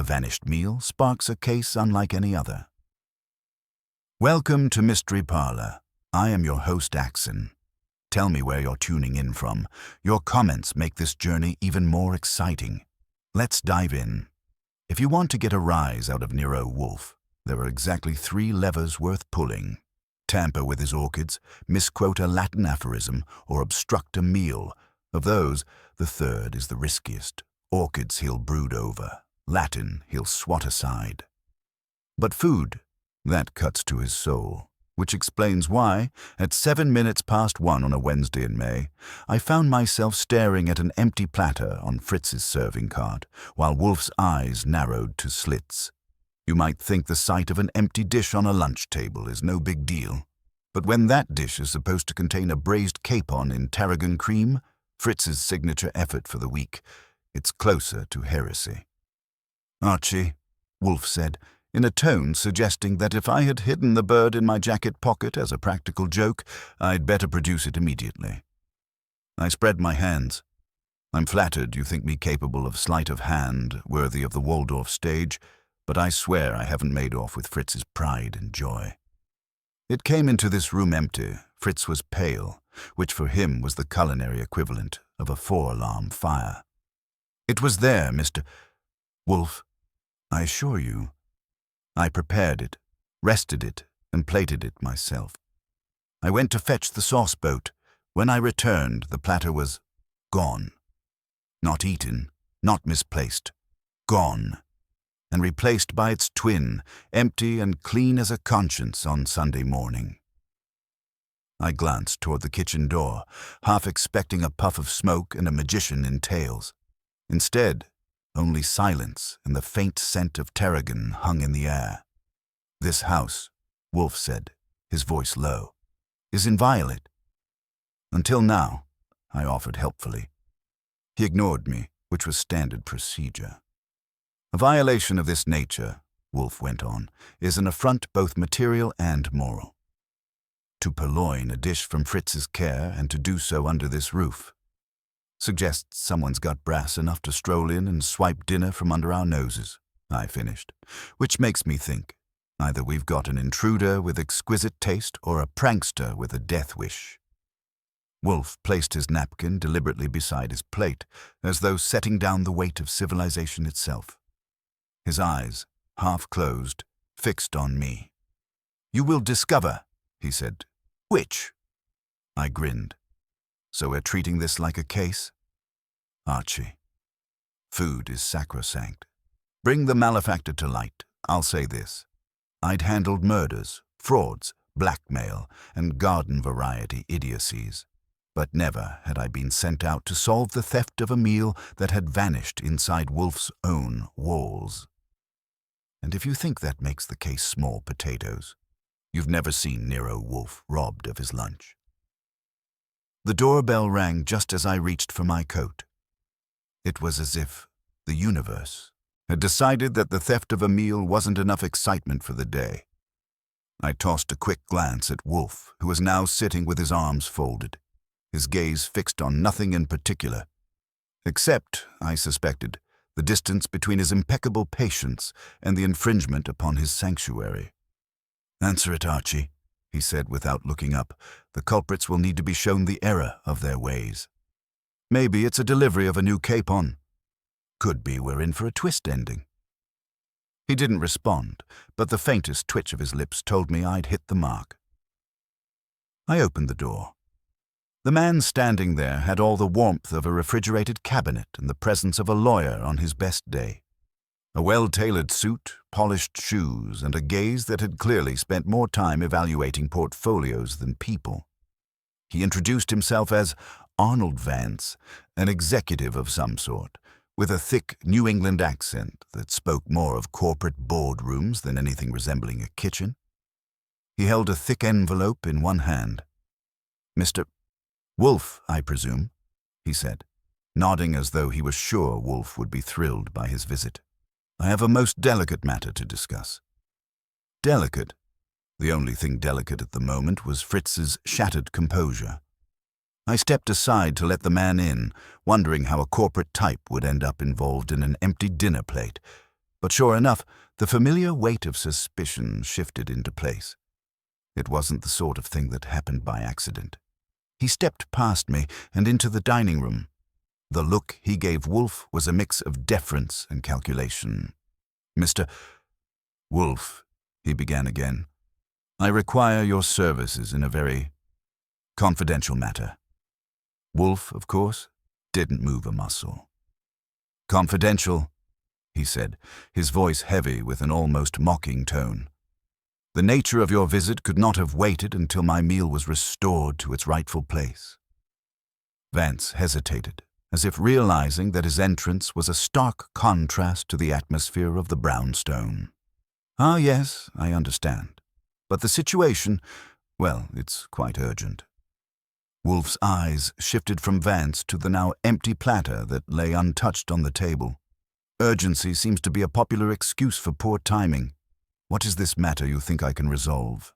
A vanished meal sparks a case unlike any other. Welcome to Mystery Parlor. I am your host, Axen. Tell me where you're tuning in from. Your comments make this journey even more exciting. Let's dive in. If you want to get a rise out of Nero Wolfe, there are exactly 3 levers worth pulling. Tamper with his orchids, misquote a Latin aphorism, or obstruct a meal. Of those, the third is the riskiest. Orchids he'll brood over. Latin he'll swat aside. But food, that cuts to his soul, which explains why, at 7 minutes past 1 on a Wednesday in May, I found myself staring at an empty platter on Fritz's serving cart, while Wolfe's eyes narrowed to slits. You might think the sight of an empty dish on a lunch table is no big deal, but when that dish is supposed to contain a braised capon in tarragon cream, Fritz's signature effort for the week, it's closer to heresy. "Archie," Wolfe said, in a tone suggesting that if I had hidden the bird in my jacket pocket as a practical joke, I'd better produce it immediately. I spread my hands. I'm flattered you think me capable of sleight of hand, worthy of the Waldorf stage, but I swear I haven't made off with Fritz's pride and joy. It came into this room empty. Fritz was pale, which for him was the culinary equivalent of a 4-alarm fire. "It was there, Mr. Wolfe, I assure you. I prepared it, rested it, and plated it myself. I went to fetch the sauce boat. When I returned, the platter was gone. Not eaten, not misplaced. Gone. And replaced by its twin, empty and clean as a conscience on Sunday morning." I glanced toward the kitchen door, half expecting a puff of smoke and a magician in tails. Instead, only silence and the faint scent of tarragon hung in the air. "This house," Wolfe said, his voice low, "is inviolate." "Until now," I offered helpfully. He ignored me, which was standard procedure. "A violation of this nature," Wolfe went on, "is an affront both material and moral. To purloin a dish from Fritz's care and to do so under this roof suggests someone's got brass enough to stroll in and swipe dinner from under our noses," I finished, "which makes me think either we've got an intruder with exquisite taste or a prankster with a death wish." Wolfe placed his napkin deliberately beside his plate, as though setting down the weight of civilization itself. His eyes, half closed, fixed on me. "You will discover," he said. "Which?" I grinned. "So we're treating this like a case?" "Archie, food is sacrosanct. Bring the malefactor to light. I'll say this. I'd handled murders, frauds, blackmail, and garden-variety idiocies. But never had I been sent out to solve the theft of a meal that had vanished inside Wolfe's own walls. And if you think that makes the case small potatoes, you've never seen Nero Wolfe robbed of his lunch." The doorbell rang just as I reached for my coat. It was as if the universe had decided that the theft of a meal wasn't enough excitement for the day. I tossed a quick glance at Wolfe, who was now sitting with his arms folded, his gaze fixed on nothing in particular, except, I suspected, the distance between his impeccable patience and the infringement upon his sanctuary. "Answer it, Archie," he said without looking up. "The culprits will need to be shown the error of their ways. Maybe it's a delivery of a new capon. Could be we're in for a twist ending." He didn't respond, but the faintest twitch of his lips told me I'd hit the mark. I opened the door. The man standing there had all the warmth of a refrigerated cabinet and the presence of a lawyer on his best day. A well-tailored suit, polished shoes, and a gaze that had clearly spent more time evaluating portfolios than people. He introduced himself as Arnold Vance, an executive of some sort, with a thick New England accent that spoke more of corporate boardrooms than anything resembling a kitchen. He held a thick envelope in one hand. "Mr. Wolfe, I presume," he said, nodding as though he was sure Wolfe would be thrilled by his visit. "I have a most delicate matter to discuss." Delicate? The only thing delicate at the moment was Fritz's shattered composure. I stepped aside to let the man in, wondering how a corporate type would end up involved in an empty dinner plate. But sure enough, the familiar weight of suspicion shifted into place. It wasn't the sort of thing that happened by accident. He stepped past me and into the dining room. The look he gave Wolfe was a mix of deference and calculation. "Mr. Wolfe," he began again, "I require your services in a very confidential matter." Wolfe, of course, didn't move a muscle. "Confidential," he said, his voice heavy with an almost mocking tone. "The nature of your visit could not have waited until my meal was restored to its rightful place." Vance hesitated, as if realizing that his entrance was a stark contrast to the atmosphere of the brownstone. "Ah, yes, I understand. But the situation, well, it's quite urgent." Wolfe's eyes shifted from Vance to the now empty platter that lay untouched on the table. "Urgency seems to be a popular excuse for poor timing. What is this matter you think I can resolve?"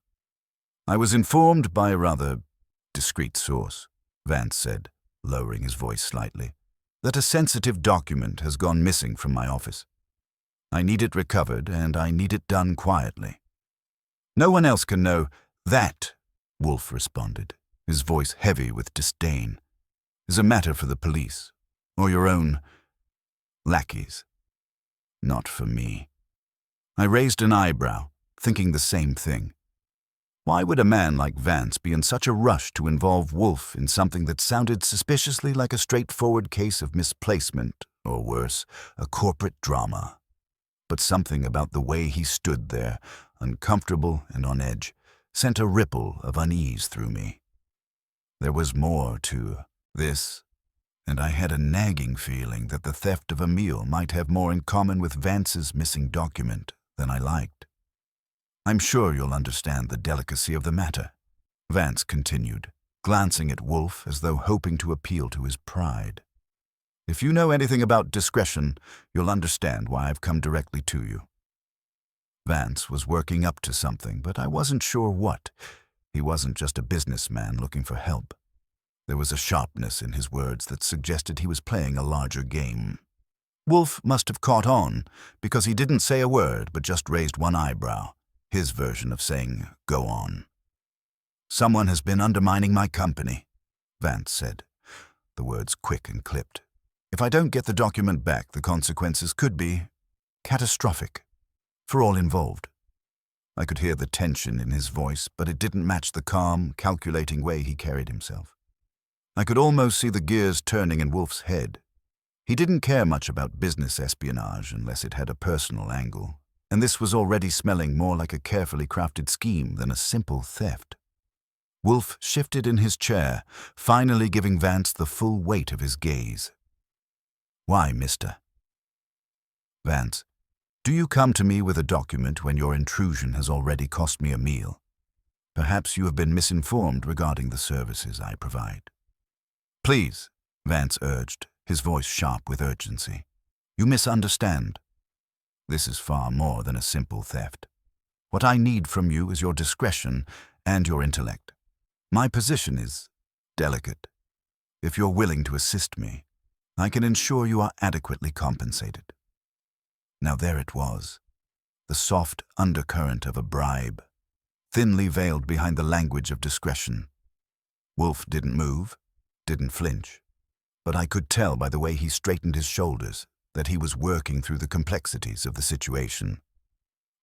"I was informed by a rather discreet source," Vance said, lowering his voice slightly, "that a sensitive document has gone missing from my office. I need it recovered, and I need it done quietly." "No one else can know that," Wolfe responded, his voice heavy with disdain. "Is a matter for the police, or your own lackeys. Not for me." I raised an eyebrow, thinking the same thing. Why would a man like Vance be in such a rush to involve Wolfe in something that sounded suspiciously like a straightforward case of misplacement, or worse, a corporate drama? But something about the way he stood there, uncomfortable and on edge, sent a ripple of unease through me. There was more to this, and I had a nagging feeling that the theft of a meal might have more in common with Vance's missing document than I liked. "I'm sure you'll understand the delicacy of the matter," Vance continued, glancing at Wolfe as though hoping to appeal to his pride. "If you know anything about discretion, you'll understand why I've come directly to you." Vance was working up to something, but I wasn't sure what. He wasn't just a businessman looking for help. There was a sharpness in his words that suggested he was playing a larger game. Wolfe must have caught on, because he didn't say a word but just raised one eyebrow, his version of saying, "Go on." "Someone has been undermining my company," Vance said, the words quick and clipped. "If I don't get the document back, the consequences could be catastrophic for all involved." I could hear the tension in his voice, but it didn't match the calm, calculating way he carried himself. I could almost see the gears turning in Wolfe's head. He didn't care much about business espionage unless it had a personal angle, and this was already smelling more like a carefully crafted scheme than a simple theft. Wolfe shifted in his chair, finally giving Vance the full weight of his gaze. "Why, mister?" "Vance, do you come to me with a document when your intrusion has already cost me a meal? Perhaps you have been misinformed regarding the services I provide." "Please," Vance urged, his voice sharp with urgency. "You misunderstand. This is far more than a simple theft. What I need from you is your discretion and your intellect. My position is delicate. If you're willing to assist me, I can ensure you are adequately compensated." Now there it was, the soft undercurrent of a bribe, thinly veiled behind the language of discretion. Wolfe didn't move, didn't flinch, but I could tell by the way he straightened his shoulders that he was working through the complexities of the situation.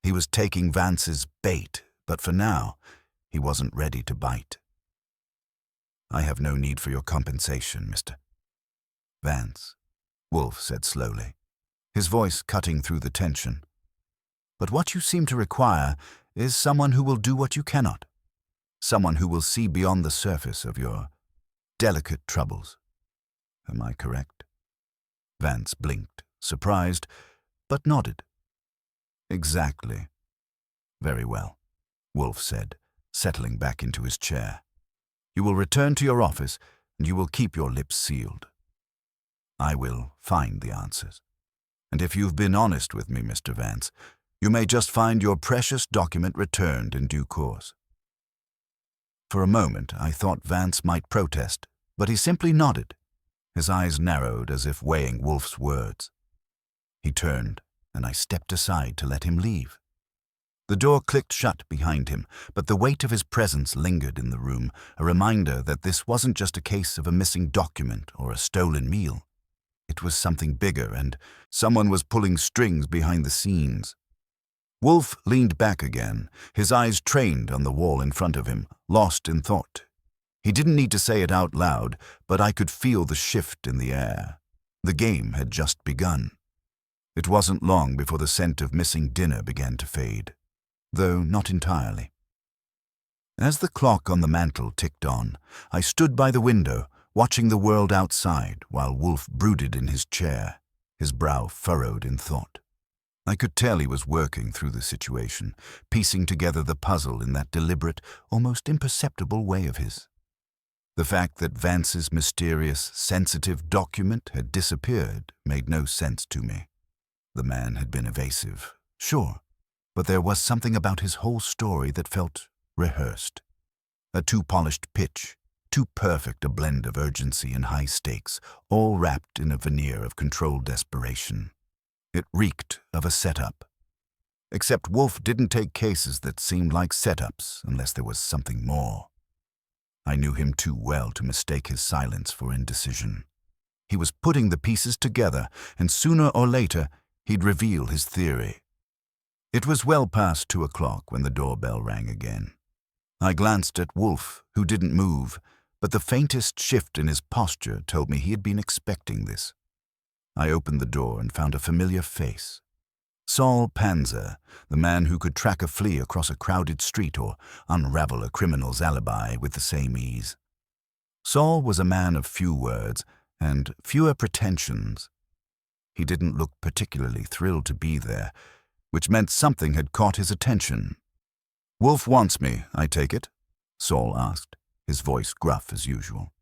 He was taking Vance's bait, but for now, he wasn't ready to bite. "I have no need for your compensation, Mr. Vance," Wolfe said slowly, his voice cutting through the tension. "But what you seem to require is someone who will do what you cannot. Someone who will see beyond the surface of your delicate troubles. Am I correct?" Vance blinked, surprised, but nodded. "Exactly. Very well," Wolfe said, settling back into his chair. "You will return to your office, and you will keep your lips sealed. I will find the answers. And if you've been honest with me, Mr. Vance, you may just find your precious document returned in due course." For a moment, I thought Vance might protest, but he simply nodded. His eyes narrowed as if weighing Wolfe's words. He turned, and I stepped aside to let him leave. The door clicked shut behind him, but the weight of his presence lingered in the room, a reminder that this wasn't just a case of a missing document or a stolen meal. It was something bigger, and someone was pulling strings behind the scenes. Wolfe leaned back again, his eyes trained on the wall in front of him, lost in thought. He didn't need to say it out loud, but I could feel the shift in the air. The game had just begun. It wasn't long before the scent of missing dinner began to fade, though not entirely. As the clock on the mantel ticked on, I stood by the window, watching the world outside while Wolfe brooded in his chair, his brow furrowed in thought. I could tell he was working through the situation, piecing together the puzzle in that deliberate, almost imperceptible way of his. The fact that Vance's mysterious, sensitive document had disappeared made no sense to me. The man had been evasive, sure, but there was something about his whole story that felt rehearsed. A too polished pitch, too perfect a blend of urgency and high stakes, all wrapped in a veneer of controlled desperation. It reeked of a setup. Except Wolfe didn't take cases that seemed like setups unless there was something more. I knew him too well to mistake his silence for indecision. He was putting the pieces together, and sooner or later he'd reveal his theory. It was well past 2 o'clock when the doorbell rang again. I glanced at Wolfe, who didn't move, but the faintest shift in his posture told me he had been expecting this. I opened the door and found a familiar face. Saul Panzer, the man who could track a flea across a crowded street or unravel a criminal's alibi with the same ease. Saul was a man of few words and fewer pretensions. He didn't look particularly thrilled to be there, which meant something had caught his attention. "Wolfe wants me, I take it?" Saul asked, his voice gruff as usual.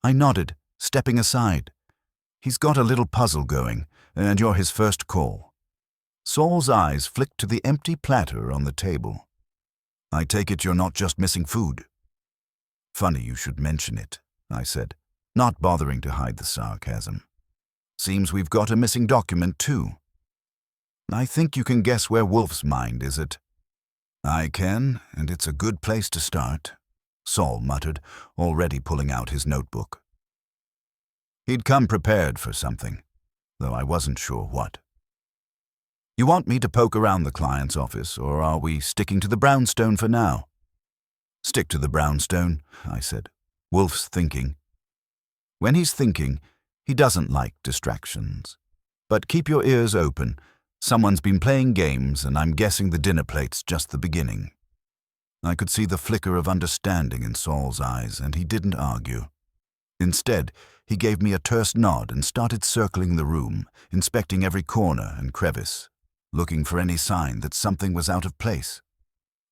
I nodded, stepping aside. "He's got a little puzzle going, and you're his first call." Saul's eyes flicked to the empty platter on the table. "I take it you're not just missing food." "Funny you should mention it," I said, not bothering to hide the sarcasm. "Seems we've got a missing document, too." "I think you can guess where Wolfe's mind is at." "I can, and it's a good place to start," Saul muttered, already pulling out his notebook. He'd come prepared for something, though I wasn't sure what. "You want me to poke around the client's office, or are we sticking to the brownstone for now?" "Stick to the brownstone," I said. "Wolfe's thinking." When he's thinking, he doesn't like distractions. But keep your ears open. Someone's been playing games, and I'm guessing the dinner plate's just the beginning. I could see the flicker of understanding in Saul's eyes, and he didn't argue. Instead, he gave me a terse nod and started circling the room, inspecting every corner and crevice, looking for any sign that something was out of place.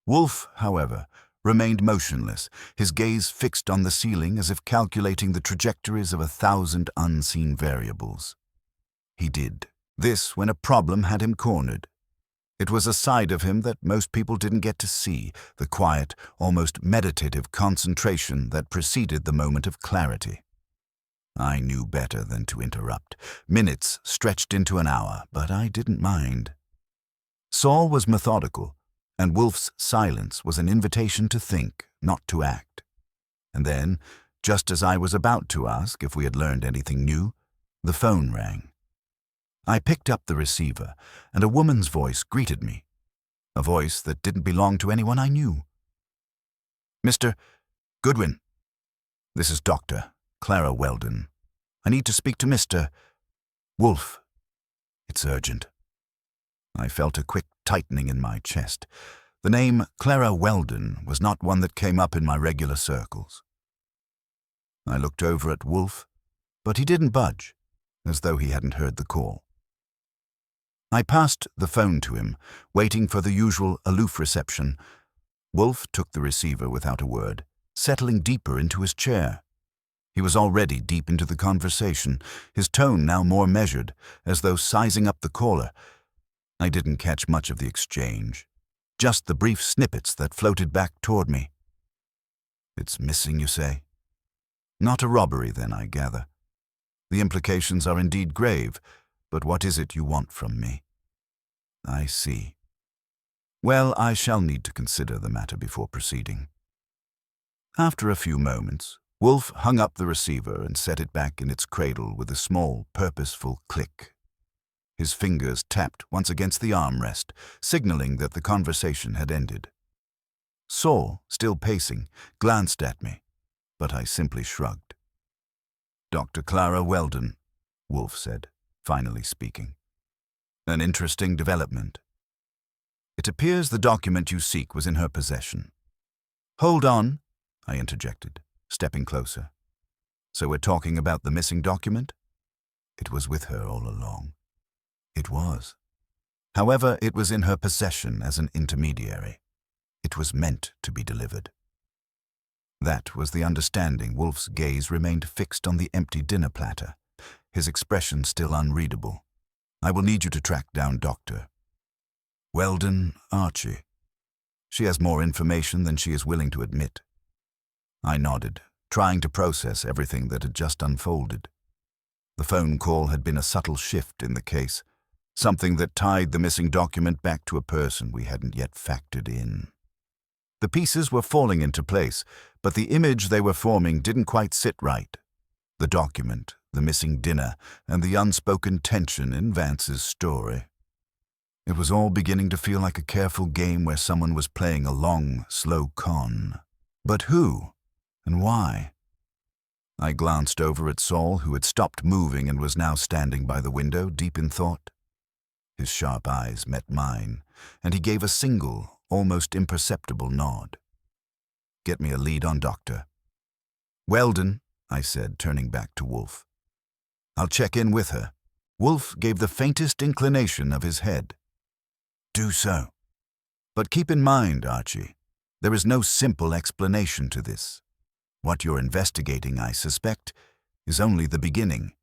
Wolfe, however, remained motionless, his gaze fixed on the ceiling as if calculating the trajectories of 1,000 unseen variables. He did this when a problem had him cornered. It was a side of him that most people didn't get to see, the quiet, almost meditative concentration that preceded the moment of clarity. I knew better than to interrupt. Minutes stretched into an hour, but I didn't mind. Saul was methodical, and Wolfe's silence was an invitation to think, not to act. And then, just as I was about to ask if we had learned anything new, the phone rang. I picked up the receiver, and a woman's voice greeted me, a voice that didn't belong to anyone I knew. "Mr. Goodwin, this is Dr. Clara Weldon. I need to speak to Mr. Wolfe. It's urgent." I felt a quick tightening in my chest. The name Clara Weldon was not one that came up in my regular circles. I looked over at Wolfe, but he didn't budge, as though he hadn't heard the call. I passed the phone to him, waiting for the usual aloof reception. Wolfe took the receiver without a word, settling deeper into his chair. He was already deep into the conversation, his tone now more measured, as though sizing up the caller. I didn't catch much of the exchange, just the brief snippets that floated back toward me. "It's missing, you say?" "Not a robbery, then, I gather. The implications are indeed grave, but what is it you want from me?" I see. Well, I shall need to consider the matter before proceeding. After a few moments, Wolfe hung up the receiver and set it back in its cradle with a small, purposeful click. His fingers tapped once against the armrest, signaling that the conversation had ended. Saul, still pacing, glanced at me, but I simply shrugged. "Dr. Clara Weldon," Wolfe said, finally speaking. "An interesting development. It appears the document you seek was in her possession." "Hold on," I interjected, stepping closer. "So we're talking about the missing document?" "It was with her all along." "It was. However, it was in her possession as an intermediary. It was meant to be delivered." That was the understanding. Wolfe's gaze remained fixed on the empty dinner platter, his expression still unreadable. "I will need you to track down Dr. Weldon Archie. She has more information than she is willing to admit." I nodded, trying to process everything that had just unfolded. The phone call had been a subtle shift in the case, something that tied the missing document back to a person we hadn't yet factored in. The pieces were falling into place, but the image they were forming didn't quite sit right. The document, the missing dinner, and the unspoken tension in Vance's story. It was all beginning to feel like a careful game where someone was playing a long, slow con. But who? And why? I glanced over at Saul, who had stopped moving and was now standing by the window, deep in thought. His sharp eyes met mine, and he gave a single, almost imperceptible nod. "Get me a lead on Dr. Weldon," I said, turning back to Wolfe. "I'll check in with her." Wolfe gave the faintest inclination of his head. "Do so. But keep in mind, Archie, there is no simple explanation to this. What you're investigating, I suspect, is only the beginning.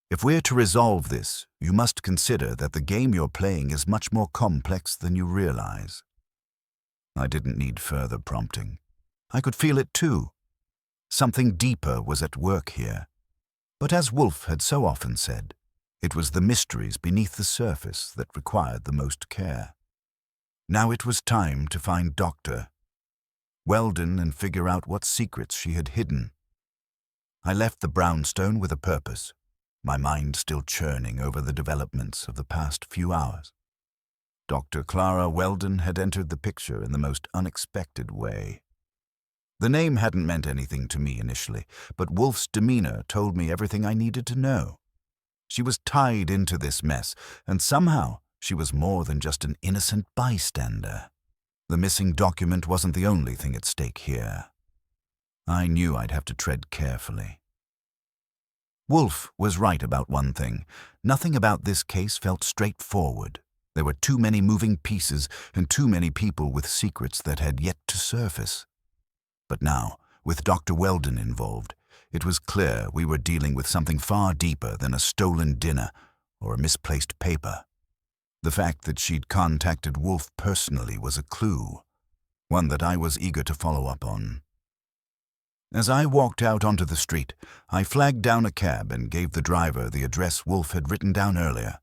If we're to resolve this, you must consider that the game you're playing is much more complex than you realize." I didn't need further prompting. I could feel it too. Something deeper was at work here. But as Wolfe had so often said, it was the mysteries beneath the surface that required the most care. Now it was time to find Dr. Weldon and figure out what secrets she had hidden. I left the brownstone with a purpose, my mind still churning over the developments of the past few hours. Dr. Clara Weldon had entered the picture in the most unexpected way. The name hadn't meant anything to me initially, but Wolfe's demeanor told me everything I needed to know. She was tied into this mess, and somehow she was more than just an innocent bystander. The missing document wasn't the only thing at stake here. I knew I'd have to tread carefully. Wolfe was right about one thing. Nothing about this case felt straightforward. There were too many moving pieces and too many people with secrets that had yet to surface. But now, with Dr. Weldon involved, it was clear we were dealing with something far deeper than a stolen dinner or a misplaced paper. The fact that she'd contacted Wolfe personally was a clue, one that I was eager to follow up on. As I walked out onto the street, I flagged down a cab and gave the driver the address Wolfe had written down earlier.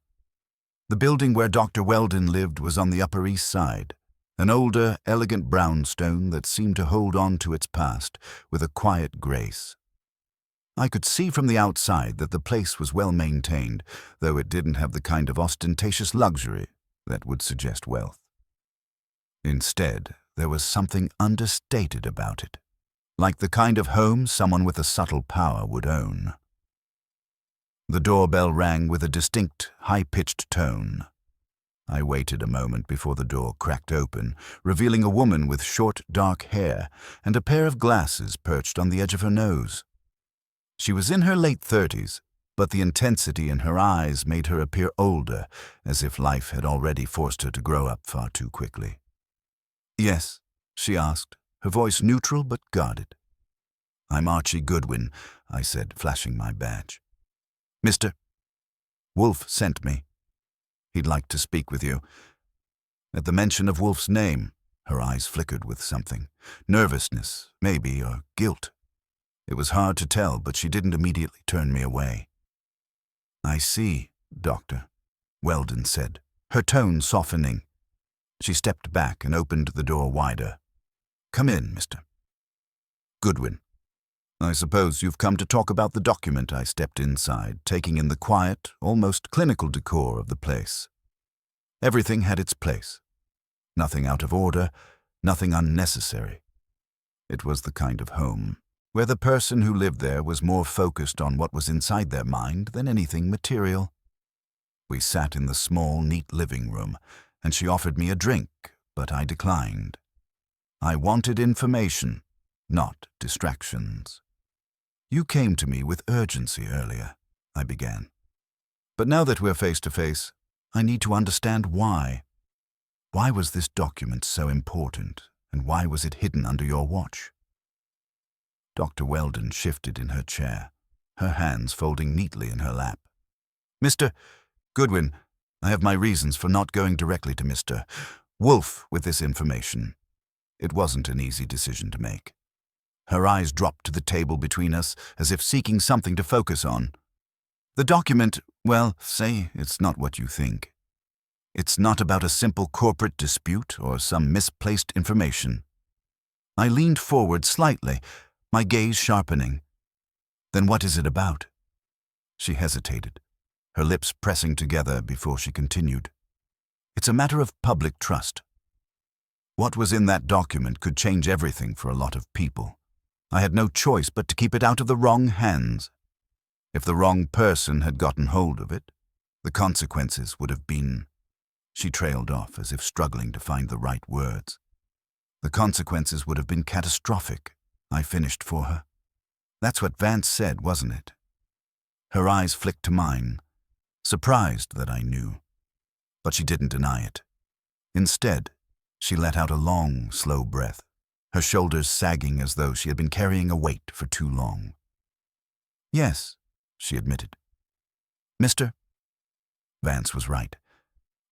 The building where Dr. Weldon lived was on the Upper East Side, an older, elegant brownstone that seemed to hold on to its past with a quiet grace. I could see from the outside that the place was well maintained, though it didn't have the kind of ostentatious luxury that would suggest wealth. Instead, there was something understated about it, like the kind of home someone with a subtle power would own. The doorbell rang with a distinct, high-pitched tone. I waited a moment before the door cracked open, revealing a woman with short, dark hair and a pair of glasses perched on the edge of her nose. She was in her late 30s, but the intensity in her eyes made her appear older, as if life had already forced her to grow up far too quickly. "Yes?" she asked, her voice neutral but guarded. "I'm Archie Goodwin," I said, flashing my badge. "Mr. Wolfe sent me. He'd like to speak with you." At the mention of Wolfe's name, her eyes flickered with something. Nervousness, maybe, or guilt. It was hard to tell, but she didn't immediately turn me away. "I see, Doctor," Weldon said, her tone softening. She stepped back and opened the door wider. "Come in, Mr. Goodwin. I suppose you've come to talk about the document." I stepped inside, taking in the quiet, almost clinical decor of the place. Everything had its place. Nothing out of order, nothing unnecessary. It was the kind of home where the person who lived there was more focused on what was inside their mind than anything material. We sat in the small, neat living room, and she offered me a drink, but I declined. I wanted information, not distractions. "You came to me with urgency earlier," I began. "But now that we're face to face, I need to understand why. Why was this document so important, and why was it hidden under your watch?" Dr. Weldon shifted in her chair, her hands folding neatly in her lap. "Mr. Goodwin, I have my reasons for not going directly to Mr. Wolfe with this information." It wasn't an easy decision to make. Her eyes dropped to the table between us, as if seeking something to focus on. "The document, well, say it's not what you think. It's not about a simple corporate dispute or some misplaced information." I leaned forward slightly, my gaze sharpening. "Then what is it about?" She hesitated, her lips pressing together before she continued. "It's a matter of public trust. What was in that document could change everything for a lot of people. I had no choice but to keep it out of the wrong hands. If the wrong person had gotten hold of it, the consequences would have been—" She trailed off as if struggling to find the right words. "The consequences would have been catastrophic," I finished for her. "That's what Vance said, wasn't it?" Her eyes flicked to mine, surprised that I knew. But she didn't deny it. Instead, she let out a long, slow breath, her shoulders sagging as though she had been carrying a weight for too long. "Yes," she admitted. "Mr. Vance was right.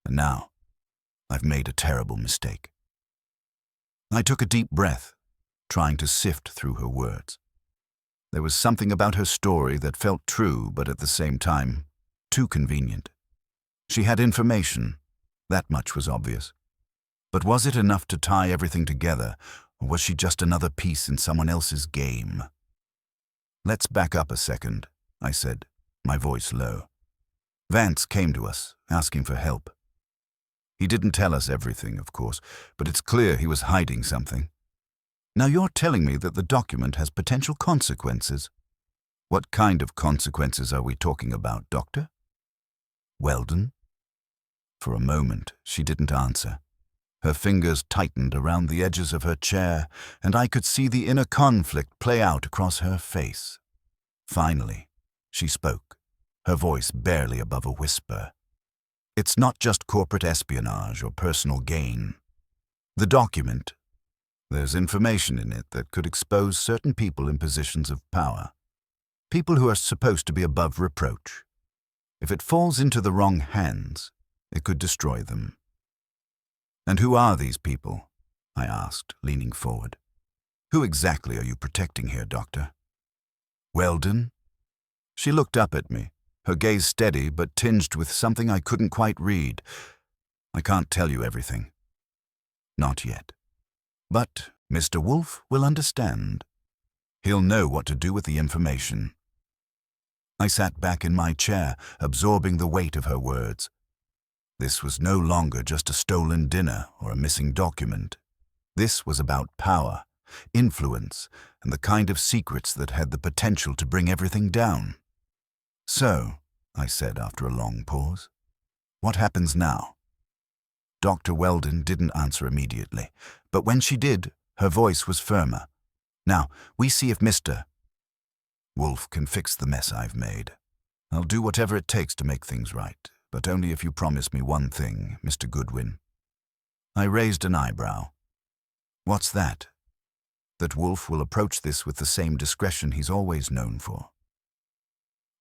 And now, I've made a terrible mistake." I took a deep breath, trying to sift through her words. There was something about her story that felt true, but at the same time, too convenient. She had information, that much was obvious. But was it enough to tie everything together, or was she just another piece in someone else's game? "Let's back up a second," I said, my voice low. "Vance came to us, asking for help. He didn't tell us everything, of course, but it's clear he was hiding something. Now you're telling me that the document has potential consequences. What kind of consequences are we talking about, Doctor?" "Weldon?" For a moment, she didn't answer. Her fingers tightened around the edges of her chair, and I could see the inner conflict play out across her face. Finally, she spoke, her voice barely above a whisper. "It's not just corporate espionage or personal gain. The document, there's information in it that could expose certain people in positions of power, people who are supposed to be above reproach. If it falls into the wrong hands, it could destroy them." "And who are these people?" I asked, leaning forward. "Who exactly are you protecting here, Doctor?" "Weldon?" She looked up at me, her gaze steady but tinged with something I couldn't quite read. "I can't tell you everything. Not yet. But Mr. Wolfe will understand. He'll know what to do with the information." I sat back in my chair, absorbing the weight of her words. This was no longer just a stolen dinner or a missing document. This was about power, influence, and the kind of secrets that had the potential to bring everything down. "So," I said after a long pause, "what happens now?" Dr. Weldon didn't answer immediately, but when she did, her voice was firmer. "Now, we see if Mr. Wolfe can fix the mess I've made. I'll do whatever it takes to make things right, but only if you promise me one thing, Mr. Goodwin." I raised an eyebrow. "What's that?" "That Wolfe will approach this with the same discretion he's always known for.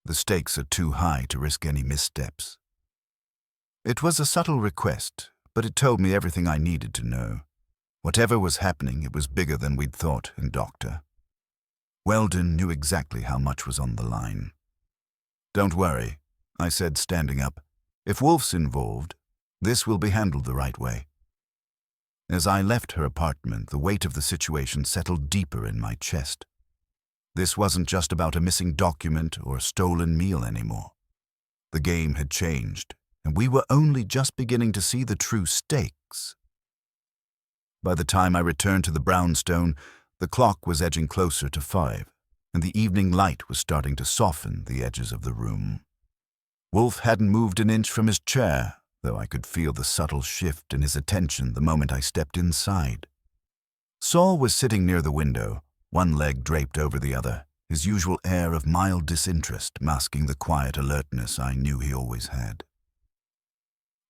The stakes are too high to risk any missteps." It was a subtle request, but it told me everything I needed to know. Whatever was happening, it was bigger than we'd thought in Doctor. Weldon knew exactly how much was on the line. "Don't worry," I said, standing up. "If Wolfe's involved, This will be handled the right way." As I left her apartment, the weight of the situation settled deeper in my chest. This wasn't just about a missing document or a stolen meal anymore. The game had changed, and we were only just beginning to see the true stakes. By the time I returned to the brownstone, the clock was edging closer to 5, and the evening light was starting to soften the edges of the room. Wolfe hadn't moved an inch from his chair, though I could feel the subtle shift in his attention the moment I stepped inside. Saul was sitting near the window, one leg draped over the other, his usual air of mild disinterest masking the quiet alertness I knew he always had.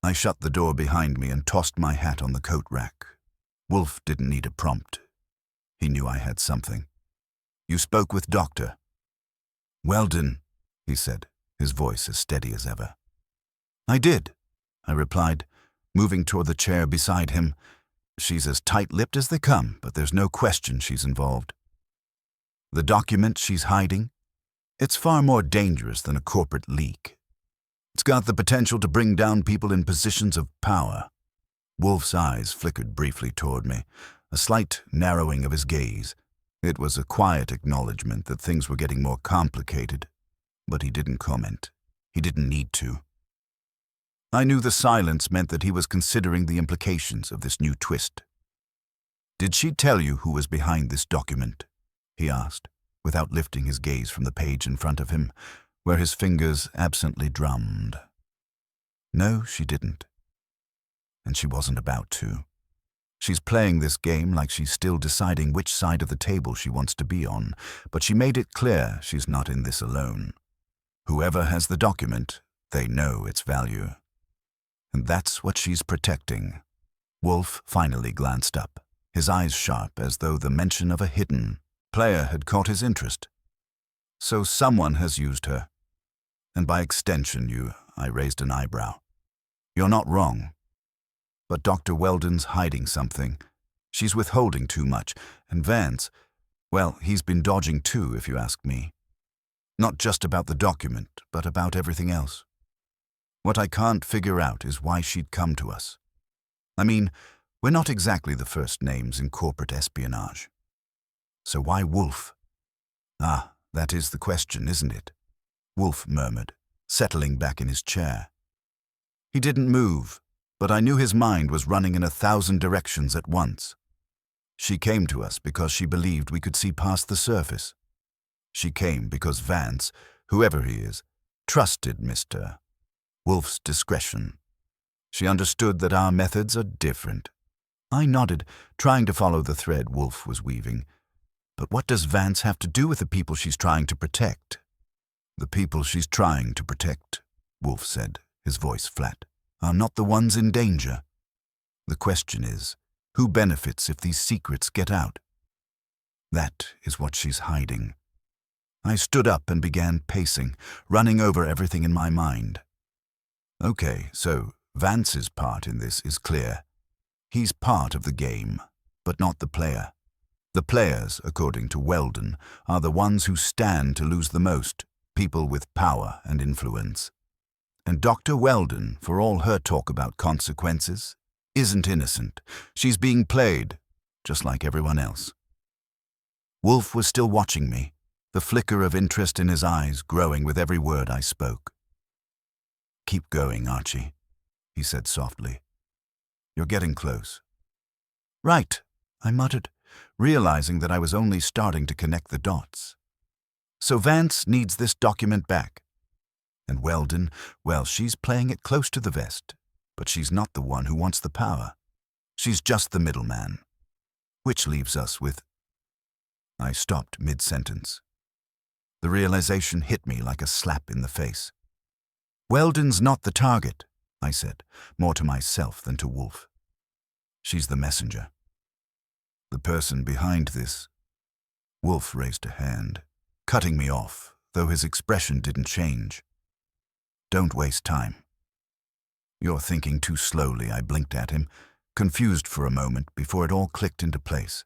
I shut the door behind me and tossed my hat on the coat rack. Wolfe didn't need a prompt. He knew I had something. "You spoke with Doctor." "Weldon," he said, his voice as steady as ever. "I did," I replied, moving toward the chair beside him. "She's as tight-lipped as they come, but there's no question she's involved." "The document she's hiding? It's far more dangerous than a corporate leak. It's got the potential to bring down people in positions of power." Wolfe's eyes flickered briefly toward me, a slight narrowing of his gaze. It was a quiet acknowledgement that things were getting more complicated, but he didn't comment. He didn't need to. I knew the silence meant that he was considering the implications of this new twist. "Did she tell you who was behind this document?" he asked, without lifting his gaze from the page in front of him, where his fingers absently drummed. "No, she didn't. And she wasn't about to. She's playing this game like she's still deciding which side of the table she wants to be on, but she made it clear she's not in this alone. Whoever has the document, they know its value. And that's what she's protecting." Wolfe finally glanced up, his eyes sharp as though the mention of a hidden player had caught his interest. "So someone has used her. And by extension, I raised an eyebrow. "You're not wrong. But Dr. Weldon's hiding something. She's withholding too much. And Vance, well, he's been dodging too, if you ask me. Not just about the document, but about everything else. What I can't figure out is why she'd come to us. I mean, we're not exactly the first names in corporate espionage. So why Wolfe?" "Ah, that is the question, isn't it?" Wolfe murmured, settling back in his chair. He didn't move, but I knew his mind was running in 1,000 directions at once. She came to us because she believed we could see past the surface. She came because Vance, whoever he is, trusted Mr. Wolfe's discretion. She understood that our methods are different. I nodded, trying to follow the thread Wolfe was weaving. But what does Vance have to do with the people she's trying to protect? "The people she's trying to protect," Wolfe said, his voice flat, "are not the ones in danger. The question is, who benefits if these secrets get out? That is what she's hiding." I stood up and began pacing, running over everything in my mind. Okay, so Vance's part in this is clear. He's part of the game, but not the player. The players, according to Weldon, are the ones who stand to lose the most, people with power and influence. And Dr. Weldon, for all her talk about consequences, isn't innocent. She's being played, just like everyone else. Wolfe was still watching me, the flicker of interest in his eyes growing with every word I spoke. "Keep going, Archie," he said softly. "You're getting close." "Right," I muttered, realizing that I was only starting to connect the dots. "So Vance needs this document back. And Weldon, well, she's playing it close to the vest, but she's not the one who wants the power. She's just the middleman. Which leaves us with—" I stopped mid-sentence. The realization hit me like a slap in the face. "Weldon's not the target," I said, more to myself than to Wolfe. "She's the messenger. The person behind this." Wolfe raised a hand, cutting me off, though his expression didn't change. "Don't waste time." "You're thinking too slowly," I blinked at him, confused for a moment before it all clicked into place.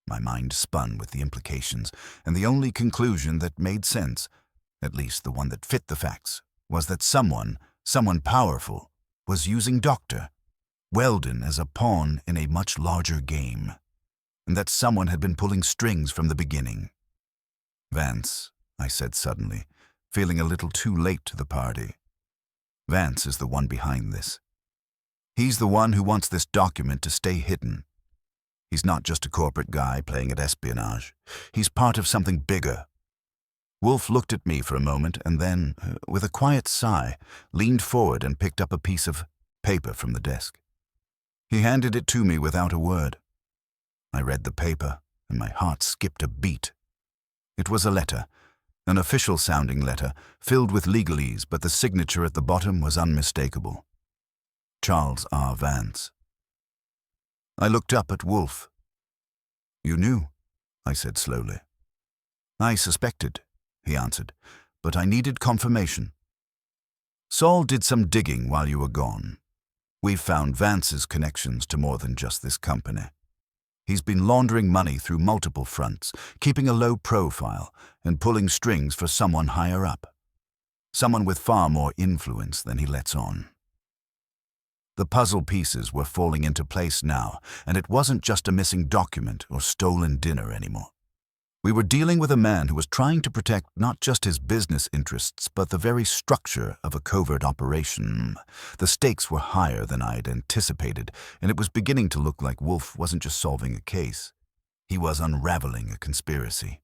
My mind spun with the implications, and the only conclusion that made sense, at least the one that fit the facts, was that someone powerful, was using Dr. Weldon as a pawn in a much larger game, and that someone had been pulling strings from the beginning. "Vance," I said suddenly, feeling a little too late to the party. "Vance is the one behind this. He's the one who wants this document to stay hidden. He's not just a corporate guy playing at espionage. He's part of something bigger." Wolfe looked at me for a moment and then, with a quiet sigh, leaned forward and picked up a piece of paper from the desk. He handed it to me without a word. I read the paper, and my heart skipped a beat. It was a letter, an official-sounding letter, filled with legalese, but the signature at the bottom was unmistakable. Charles R. Vance. I looked up at Wolfe. "You knew," I said slowly. "I suspected," he answered, "but I needed confirmation. Saul did some digging while you were gone. We've found Vance's connections to more than just this company. He's been laundering money through multiple fronts, keeping a low profile, and pulling strings for someone higher up. Someone with far more influence than he lets on." The puzzle pieces were falling into place now, and it wasn't just a missing document or stolen dinner anymore. We were dealing with a man who was trying to protect not just his business interests, but the very structure of a covert operation. The stakes were higher than I'd anticipated, and it was beginning to look like Wolfe wasn't just solving a case. He was unraveling a conspiracy.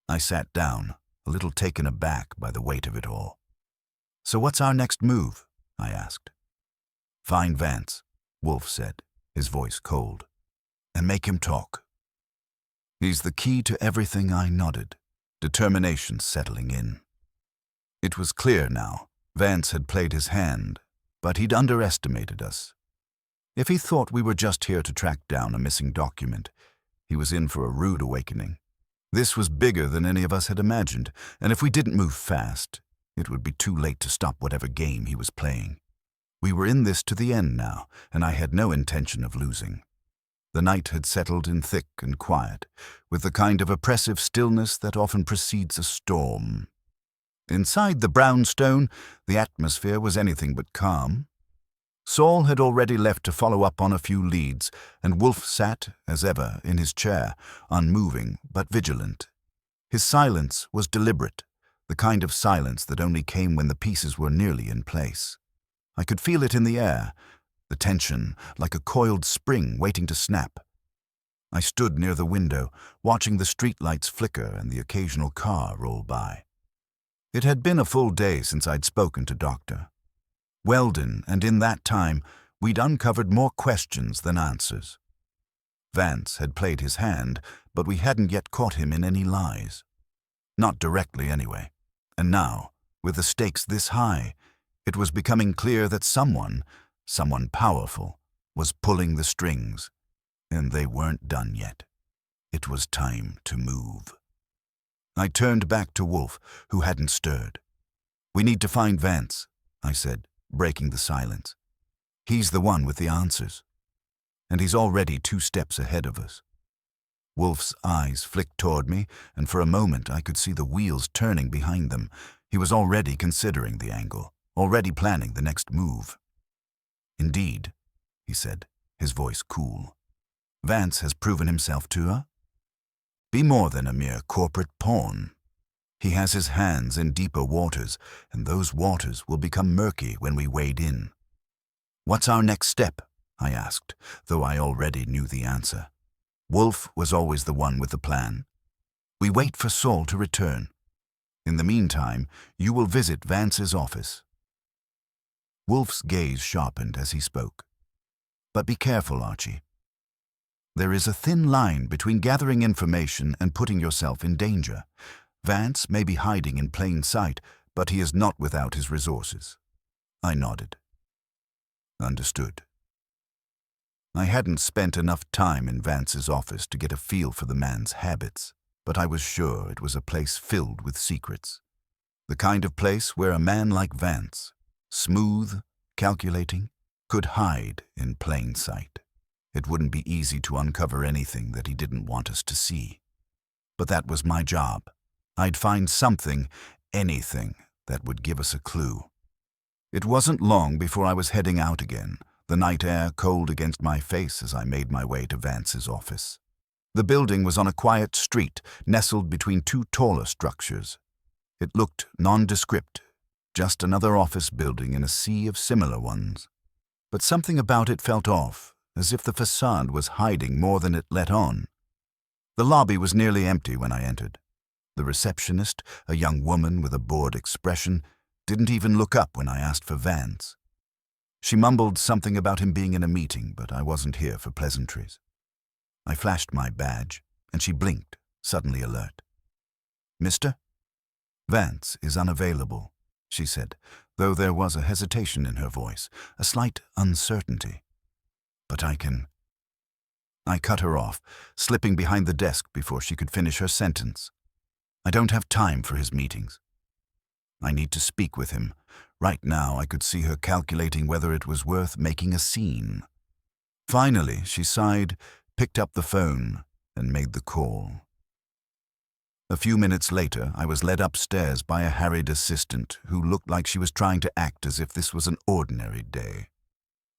I sat down, a little taken aback by the weight of it all. "So what's our next move?" I asked. "Find Vance," Wolfe said, his voice cold, "and make him talk. He's the key to everything." I nodded, determination settling in. It was clear now, Vance had played his hand, but he'd underestimated us. If he thought we were just here to track down a missing document, he was in for a rude awakening. This was bigger than any of us had imagined, and if we didn't move fast, it would be too late to stop whatever game he was playing. We were in this to the end now, and I had no intention of losing. The night had settled in thick and quiet, with the kind of oppressive stillness that often precedes a storm. Inside the brownstone, the atmosphere was anything but calm. Saul had already left to follow up on a few leads, and Wolfe sat, as ever, in his chair, unmoving but vigilant. His silence was deliberate, the kind of silence that only came when the pieces were nearly in place. I could feel it in the air, the tension, like a coiled spring waiting to snap. I stood near the window, watching the streetlights flicker and the occasional car roll by. It had been a full day since I'd spoken to Dr. Weldon, and in that time, we'd uncovered more questions than answers. Vance had played his hand, but we hadn't yet caught him in any lies. Not directly, anyway. And now, with the stakes this high, it was becoming clear that someone powerful, was pulling the strings, and they weren't done yet. It was time to move. I turned back to Wolfe, who hadn't stirred. "We need to find Vance," I said, breaking the silence. "He's the one with the answers, and he's already 2 steps ahead of us." Wolfe's eyes flicked toward me, and for a moment I could see the wheels turning behind them. He was already considering the angle, already planning the next move. "Indeed," he said, his voice cool. "Vance has proven himself to be more than a mere corporate pawn. He has his hands in deeper waters, and those waters will become murky when we wade in." "What's our next step?" I asked, though I already knew the answer. Wolfe was always the one with the plan. "We wait for Saul to return. In the meantime, you will visit Vance's office." Wolfe's gaze sharpened as he spoke. "But be careful, Archie. There is a thin line between gathering information and putting yourself in danger. Vance may be hiding in plain sight, but he is not without his resources." I nodded. "Understood." I hadn't spent enough time in Vance's office to get a feel for the man's habits, but I was sure it was a place filled with secrets. The kind of place where a man like Vance, smooth, calculating, could hide in plain sight. It wouldn't be easy to uncover anything that he didn't want us to see. But that was my job. I'd find something, anything, that would give us a clue. It wasn't long before I was heading out again, the night air cold against my face as I made my way to Vance's office. The building was on a quiet street, nestled between two taller structures. It looked nondescript, just another office building in a sea of similar ones. But something about it felt off, as if the facade was hiding more than it let on. The lobby was nearly empty when I entered. The receptionist, a young woman with a bored expression, didn't even look up when I asked for Vance. She mumbled something about him being in a meeting, but I wasn't here for pleasantries. I flashed my badge, and she blinked, suddenly alert. "Mister?" "Vance is unavailable," she said, though there was a hesitation in her voice, a slight uncertainty. "But I can—" I cut her off, slipping behind the desk before she could finish her sentence. "I don't have time for his meetings. I need to speak with him." Right now I could see her calculating whether it was worth making a scene. Finally, she sighed, picked up the phone, and made the call. A few minutes later, I was led upstairs by a harried assistant who looked like she was trying to act as if this was an ordinary day.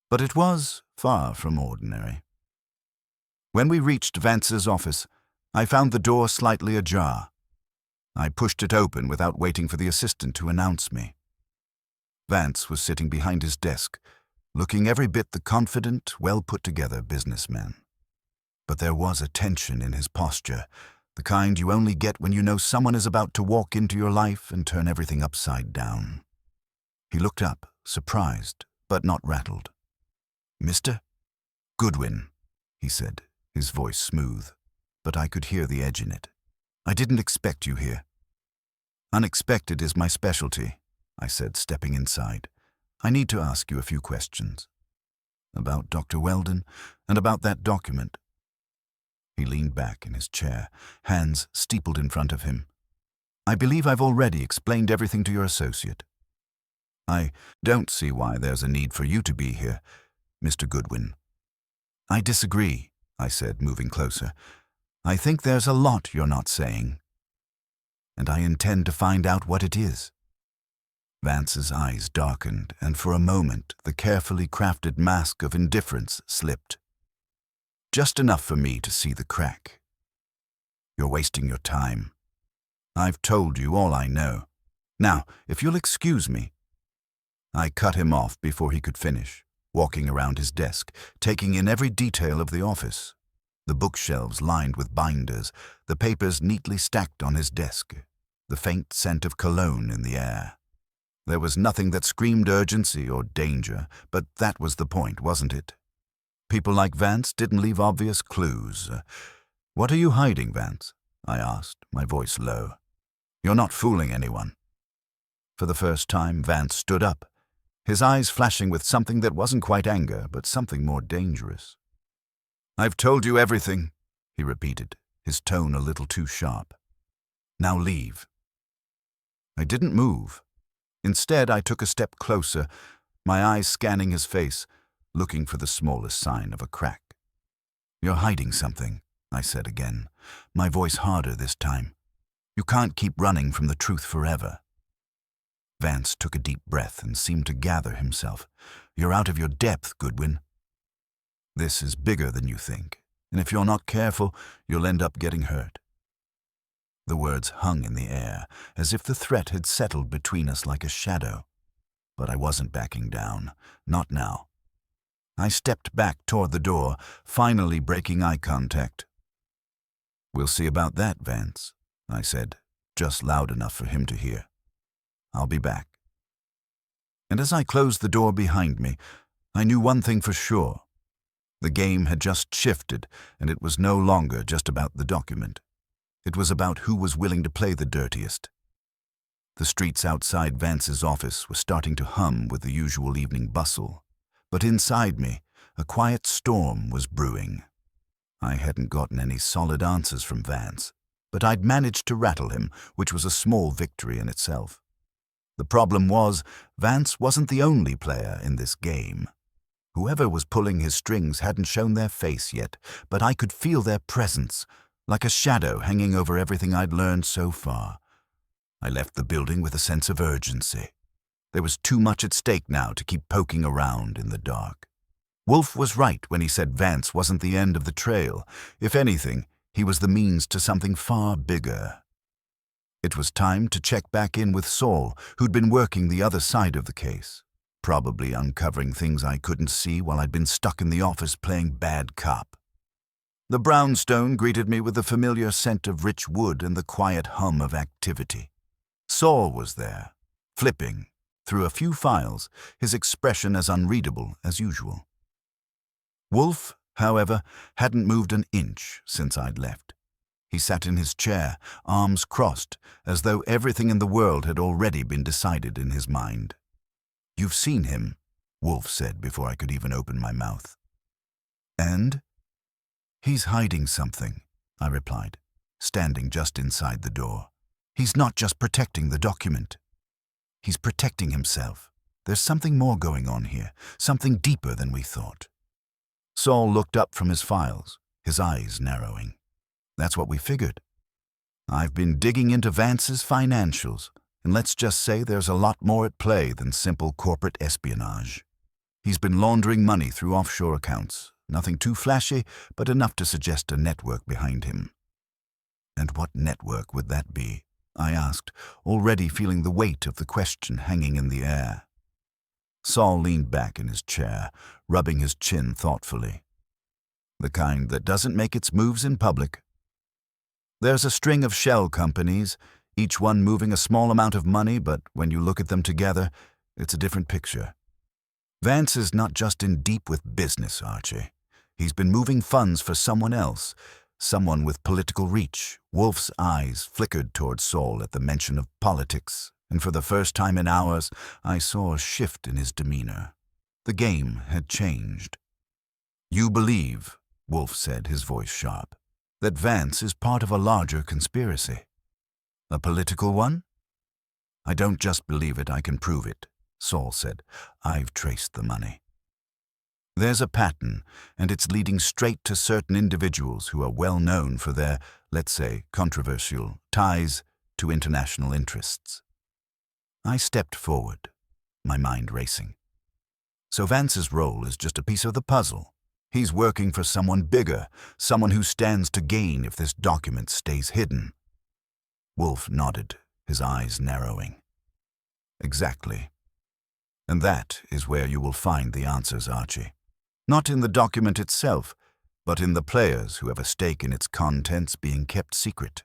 But it was far from ordinary. When we reached Vance's office, I found the door slightly ajar. I pushed it open without waiting for the assistant to announce me. Vance was sitting behind his desk, looking every bit the confident, well-put-together businessman. But there was a tension in his posture, the kind you only get when you know someone is about to walk into your life and turn everything upside down. He looked up, surprised, but not rattled. "Mr. Goodwin," he said, his voice smooth, but I could hear the edge in it. "I didn't expect you here." "Unexpected is my specialty," I said, stepping inside. "I need to ask you a few questions. About Dr. Weldon and about that document." He leaned back in his chair, hands steepled in front of him. "I believe I've already explained everything to your associate. I don't see why there's a need for you to be here, Mr. Goodwin." "I disagree," I said, moving closer. "I think there's a lot you're not saying, and I intend to find out what it is." Vance's eyes darkened, and for a moment the carefully crafted mask of indifference slipped. Just enough for me to see the crack. "You're wasting your time. I've told you all I know. Now, if you'll excuse me." I cut him off before he could finish, walking around his desk, taking in every detail of the office. The bookshelves lined with binders, the papers neatly stacked on his desk, the faint scent of cologne in the air. There was nothing that screamed urgency or danger, but that was the point, wasn't it? People like Vance didn't leave obvious clues. "What are you hiding, Vance?" I asked, my voice low. "You're not fooling anyone." For the first time, Vance stood up, his eyes flashing with something that wasn't quite anger, but something more dangerous. "I've told you everything," he repeated, his tone a little too sharp. "Now leave." I didn't move. Instead, I took a step closer, my eyes scanning his face, looking for the smallest sign of a crack. "You're hiding something," I said again, my voice harder this time. "You can't keep running from the truth forever." Vance took a deep breath and seemed to gather himself. "You're out of your depth, Goodwin. This is bigger than you think, and if you're not careful, you'll end up getting hurt." The words hung in the air, as if the threat had settled between us like a shadow. But I wasn't backing down, not now. I stepped back toward the door, finally breaking eye contact. "We'll see about that, Vance," I said, just loud enough for him to hear. "I'll be back." And as I closed the door behind me, I knew one thing for sure. The game had just shifted, and it was no longer just about the document. It was about who was willing to play the dirtiest. The streets outside Vance's office were starting to hum with the usual evening bustle, but inside me, a quiet storm was brewing. I hadn't gotten any solid answers from Vance, but I'd managed to rattle him, which was a small victory in itself. The problem was, Vance wasn't the only player in this game. Whoever was pulling his strings hadn't shown their face yet, but I could feel their presence, like a shadow hanging over everything I'd learned so far. I left the building with a sense of urgency. There was too much at stake now to keep poking around in the dark. Wolfe was right when he said Vance wasn't the end of the trail. If anything, he was the means to something far bigger. It was time to check back in with Saul, who'd been working the other side of the case, probably uncovering things I couldn't see while I'd been stuck in the office playing bad cop. The brownstone greeted me with the familiar scent of rich wood and the quiet hum of activity. Saul was there, flipping through a few files, his expression as unreadable as usual. Wolfe, however, hadn't moved an inch since I'd left. He sat in his chair, arms crossed, as though everything in the world had already been decided in his mind. "You've seen him," Wolfe said before I could even open my mouth. "And?" "He's hiding something," I replied, standing just inside the door. "He's not just protecting the document. He's protecting himself. There's something more going on here, something deeper than we thought." Saul looked up from his files, his eyes narrowing. "That's what we figured. I've been digging into Vance's financials, and let's just say there's a lot more at play than simple corporate espionage. He's been laundering money through offshore accounts, nothing too flashy, but enough to suggest a network behind him." "And what network would that be?" I asked, already feeling the weight of the question hanging in the air. Saul leaned back in his chair, rubbing his chin thoughtfully. "The kind that doesn't make its moves in public. There's a string of shell companies, each one moving a small amount of money, but when you look at them together, it's a different picture. Vance is not just in deep with business, Archie. He's been moving funds for someone else, someone with political reach." Wolfe's eyes flickered toward Saul at the mention of politics, and for the first time in hours, I saw a shift in his demeanor. The game had changed. "You believe," Wolfe said, his voice sharp, "that Vance is part of a larger conspiracy. A political one?" "I don't just believe it, I can prove it," Saul said. "I've traced the money. There's a pattern, and it's leading straight to certain individuals who are well known for their, let's say, controversial ties to international interests." I stepped forward, my mind racing. "So Vance's role is just a piece of the puzzle. He's working for someone bigger, someone who stands to gain if this document stays hidden." Wolfe nodded, his eyes narrowing. "Exactly. And that is where you will find the answers, Archie. Not in the document itself, but in the players who have a stake in its contents being kept secret."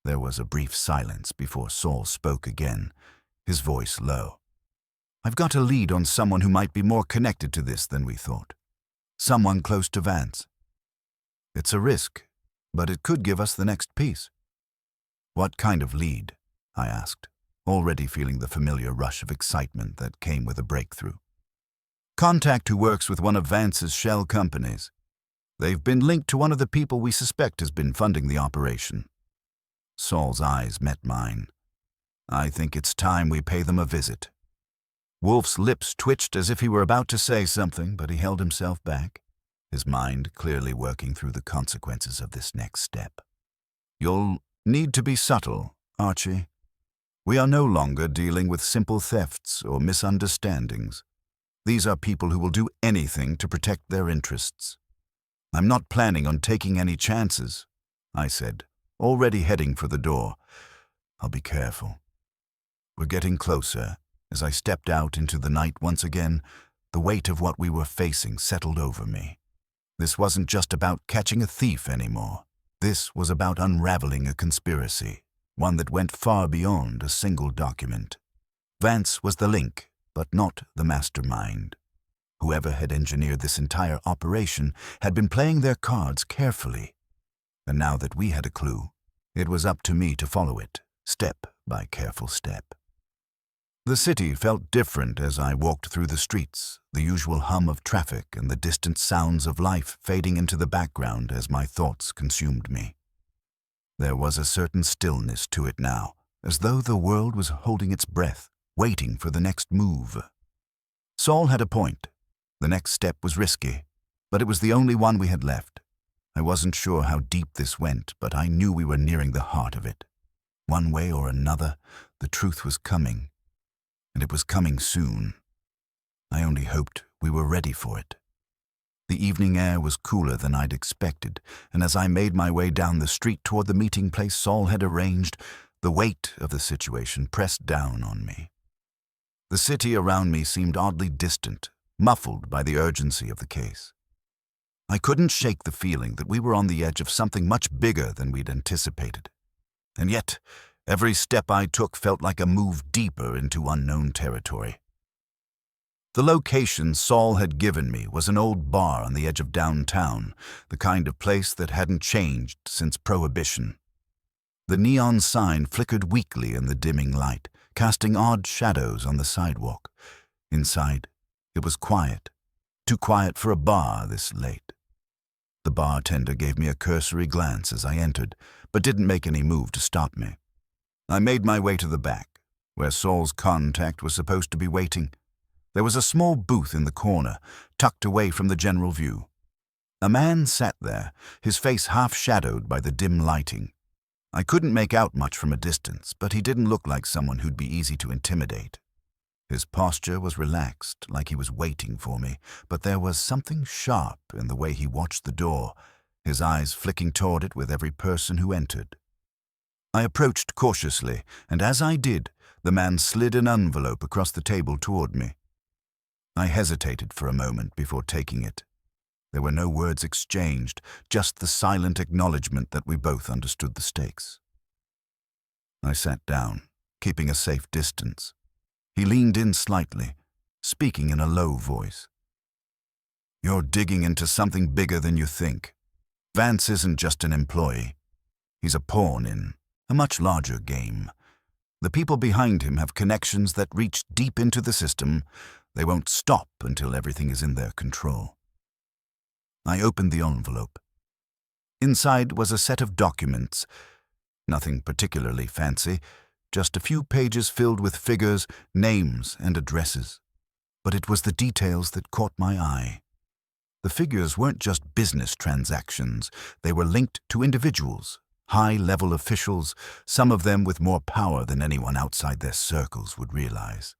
There was a brief silence before Saul spoke again, his voice low. "I've got a lead on someone who might be more connected to this than we thought. Someone close to Vance. It's a risk, but it could give us the next piece." "What kind of lead?" I asked, already feeling the familiar rush of excitement that came with a breakthrough. "Contact who works with one of Vance's shell companies. They've been linked to one of the people we suspect has been funding the operation." Saul's eyes met mine. "I think it's time we pay them a visit." Wolfe's lips twitched as if he were about to say something, but he held himself back, his mind clearly working through the consequences of this next step. "You'll need to be subtle, Archie. We are no longer dealing with simple thefts or misunderstandings. These are people who will do anything to protect their interests. I'm not planning on taking any chances," I said, already heading for the door. "I'll be careful." We're getting closer. As I stepped out into the night once again, the weight of what we were facing settled over me. This wasn't just about catching a thief anymore. This was about unraveling a conspiracy, one that went far beyond a single document. Vance was the link, but not the mastermind. Whoever had engineered this entire operation had been playing their cards carefully. And now that we had a clue, it was up to me to follow it, step by careful step. The city felt different as I walked through the streets, the usual hum of traffic and the distant sounds of life fading into the background as my thoughts consumed me. There was a certain stillness to it now, as though the world was holding its breath, waiting for the next move. Saul had a point. The next step was risky, but it was the only one we had left. I wasn't sure how deep this went, but I knew we were nearing the heart of it. One way or another, the truth was coming. and it was coming soon. I only hoped we were ready for it. The evening air was cooler than I'd expected, and as I made my way down the street toward the meeting place Saul had arranged, the weight of the situation pressed down on me. The city around me seemed oddly distant, muffled by the urgency of the case. I couldn't shake the feeling that we were on the edge of something much bigger than we'd anticipated. And yet, every step I took felt like a move deeper into unknown territory. The location Saul had given me was an old bar on the edge of downtown, the kind of place that hadn't changed since Prohibition. The neon sign flickered weakly in the dimming light, casting odd shadows on the sidewalk. Inside, it was quiet, too quiet for a bar this late. The bartender gave me a cursory glance as I entered, but didn't make any move to stop me. I made my way to the back, where Saul's contact was supposed to be waiting. There was a small booth in the corner, tucked away from the general view. A man sat there, his face half-shadowed by the dim lighting. I couldn't make out much from a distance, but he didn't look like someone who'd be easy to intimidate. His posture was relaxed, like he was waiting for me, but there was something sharp in the way he watched the door, his eyes flicking toward it with every person who entered. I approached cautiously, and as I did, the man slid an envelope across the table toward me. I hesitated for a moment before taking it. There were no words exchanged, just the silent acknowledgement that we both understood the stakes. I sat down, keeping a safe distance. He leaned in slightly, speaking in a low voice. "You're digging into something bigger than you think. Vance isn't just an employee. He's a pawn in a much larger game. The people behind him have connections that reach deep into the system. They won't stop until everything is in their control." I opened the envelope. Inside was a set of documents. Nothing particularly fancy, just a few pages filled with figures, names, and addresses. But it was the details that caught my eye. The figures weren't just business transactions. They were linked to individuals, high-level officials, some of them with more power than anyone outside their circles would realize.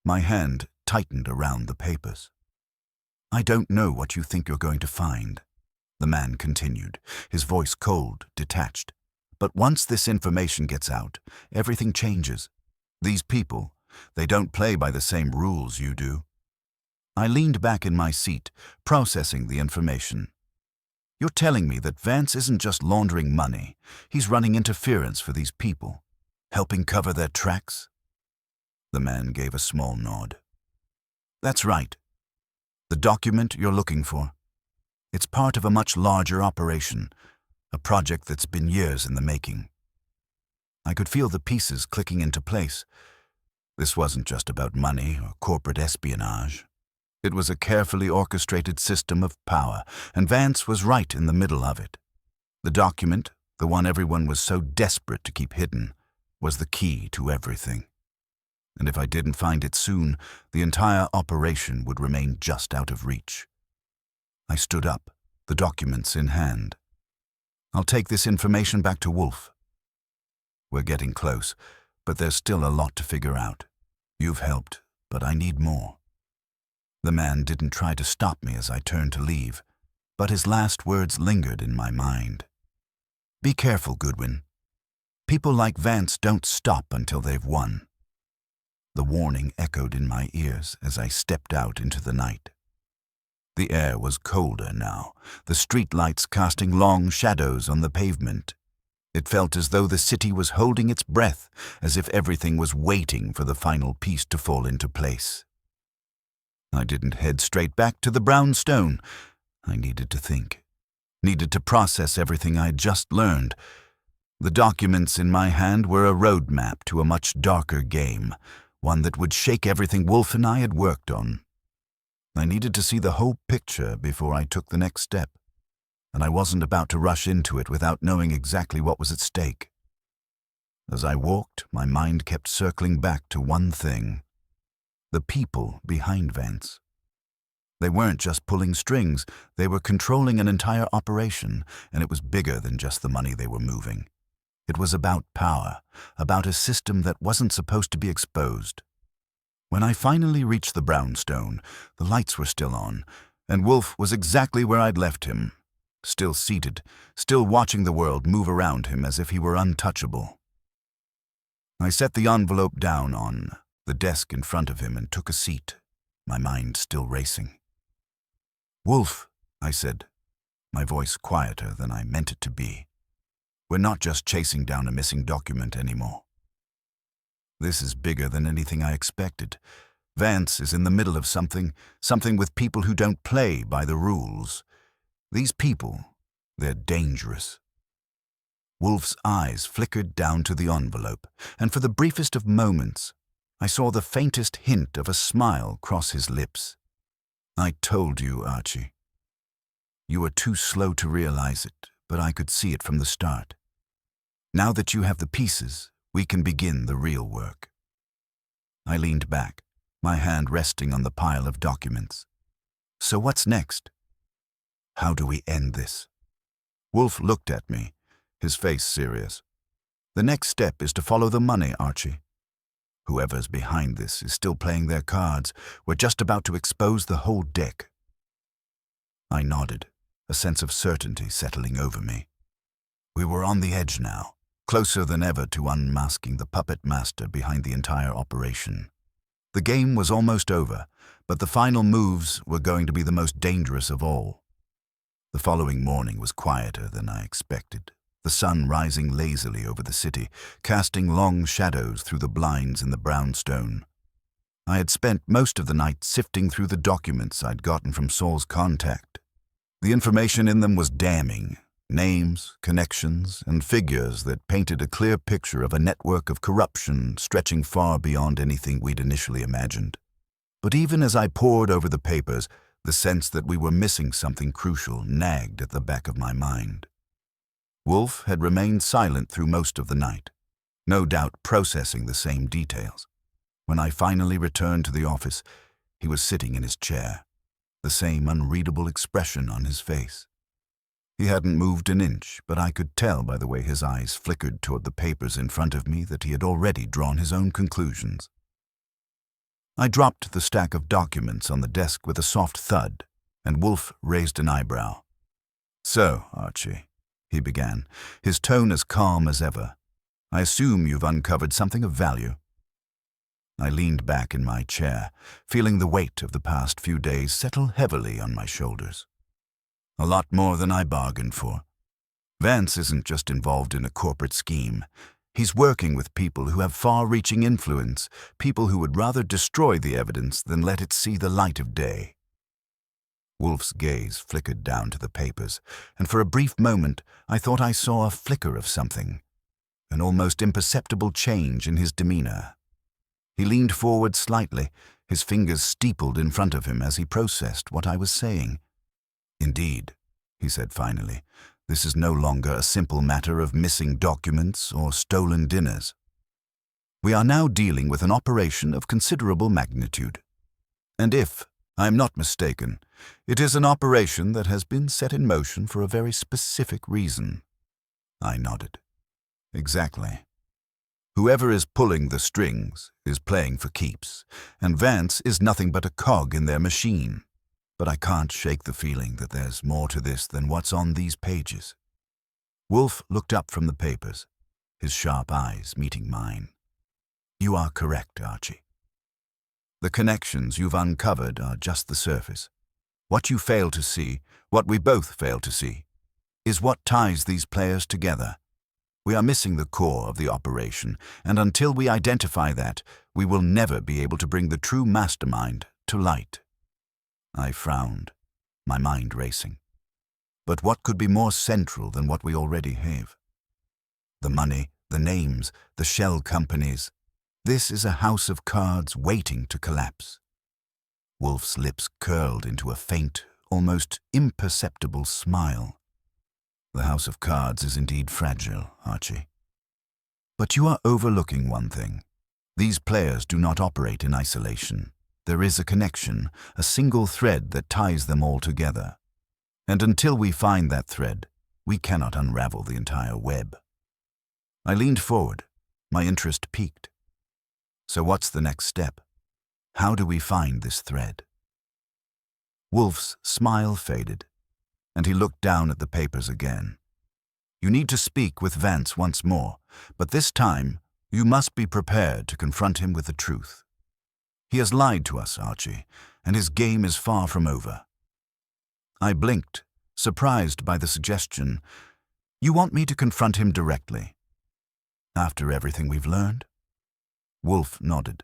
My hand tightened around the papers. "I don't know what you think you're going to find," the man continued, his voice cold, detached. "But once this information gets out, everything changes. These people, they don't play by the same rules you do." I leaned back in my seat, processing the information. "You're telling me that Vance isn't just laundering money. He's running interference for these people, helping cover their tracks?" The man gave a small nod. "That's right. The document you're looking for. It's part of a much larger operation, a project that's been years in the making." I could feel the pieces clicking into place. This wasn't just about money or corporate espionage. It was a carefully orchestrated system of power, and Vance was right in the middle of it. The document, the one everyone was so desperate to keep hidden, was the key to everything. And if I didn't find it soon, the entire operation would remain just out of reach. I stood up, the documents in hand. "I'll take this information back to Wolfe. We're getting close, but there's still a lot to figure out. You've helped, but I need more." The man didn't try to stop me as I turned to leave, but his last words lingered in my mind. "Be careful, Goodwin. People like Vance don't stop until they've won." The warning echoed in my ears as I stepped out into the night. The air was colder now, the streetlights casting long shadows on the pavement. It felt as though the city was holding its breath, as if everything was waiting for the final piece to fall into place. I didn't head straight back to the brownstone. I needed to think, needed to process everything I'd just learned. The documents in my hand were a roadmap to a much darker game, one that would shake everything Wolfe and I had worked on. I needed to see the whole picture before I took the next step, and I wasn't about to rush into it without knowing exactly what was at stake. As I walked, my mind kept circling back to one thing: the people behind Vance. They weren't just pulling strings, they were controlling an entire operation, and it was bigger than just the money they were moving. It was about power, about a system that wasn't supposed to be exposed. When I finally reached the brownstone, the lights were still on, and Wolfe was exactly where I'd left him, still seated, still watching the world move around him as if he were untouchable. I set the envelope down on the desk in front of him and took a seat, my mind still racing. "Wolfe," I said, my voice quieter than I meant it to be. "We're not just chasing down a missing document anymore. This is bigger than anything I expected. Vance is in the middle of something with people who don't play by the rules. These people, they're dangerous." Wolfe's eyes flickered down to the envelope, and for the briefest of moments, I saw the faintest hint of a smile cross his lips. "I told you, Archie. You were too slow to realize it, but I could see it from the start. Now that you have the pieces, we can begin the real work." I leaned back, my hand resting on the pile of documents. "So what's next? How do we end this?" Wolfe looked at me, his face serious. "The next step is to follow the money, Archie. Whoever's behind this is still playing their cards. We're just about to expose the whole deck." I nodded, a sense of certainty settling over me. We were on the edge now, closer than ever to unmasking the puppet master behind the entire operation. The game was almost over, but the final moves were going to be the most dangerous of all. The following morning was quieter than I expected, the sun rising lazily over the city, casting long shadows through the blinds in the brownstone. I had spent most of the night sifting through the documents I'd gotten from Saul's contact. The information in them was damning. Names, connections, and figures that painted a clear picture of a network of corruption stretching far beyond anything we'd initially imagined. But even as I pored over the papers, the sense that we were missing something crucial nagged at the back of my mind. Wolfe had remained silent through most of the night, no doubt processing the same details. When I finally returned to the office, he was sitting in his chair, the same unreadable expression on his face. He hadn't moved an inch, but I could tell by the way his eyes flickered toward the papers in front of me that he had already drawn his own conclusions. I dropped the stack of documents on the desk with a soft thud, and Wolfe raised an eyebrow. "So, Archie," he began, his tone as calm as ever, "I assume you've uncovered something of value." I leaned back in my chair, feeling the weight of the past few days settle heavily on my shoulders. "A lot more than I bargained for. Vance isn't just involved in a corporate scheme. He's working with people who have far-reaching influence, people who would rather destroy the evidence than let it see the light of day." Wolfe's gaze flickered down to the papers, and for a brief moment I thought I saw a flicker of something, an almost imperceptible change in his demeanor. He leaned forward slightly, his fingers steepled in front of him as he processed what I was saying. "Indeed," he said finally, "this is no longer a simple matter of missing documents or stolen dinners. We are now dealing with an operation of considerable magnitude. And if I am not mistaken, it is an operation that has been set in motion for a very specific reason." I nodded. "Exactly. Whoever is pulling the strings is playing for keeps, and Vance is nothing but a cog in their machine. But I can't shake the feeling that there's more to this than what's on these pages." Wolfe looked up from the papers, his sharp eyes meeting mine. "You are correct, Archie. The connections you've uncovered are just the surface. What you fail to see, what we both fail to see, is what ties these players together. We are missing the core of the operation, and until we identify that, we will never be able to bring the true mastermind to light." I frowned, my mind racing. But what could be more central than what we already have? The money, the names, the shell companies. This is a house of cards waiting to collapse. Wolfe's lips curled into a faint, almost imperceptible smile. "The house of cards is indeed fragile, Archie. But you are overlooking one thing. These players do not operate in isolation. There is a connection, a single thread that ties them all together. And until we find that thread, we cannot unravel the entire web." I leaned forward, my interest piqued. So what's the next step? How do we find this thread? Wolfe's smile faded, and he looked down at the papers again. You need to speak with Vance once more, but this time you must be prepared to confront him with the truth. He has lied to us, Archie, and his game is far from over. I blinked, surprised by the suggestion. You want me to confront him directly? After everything we've learned? Wolfe nodded.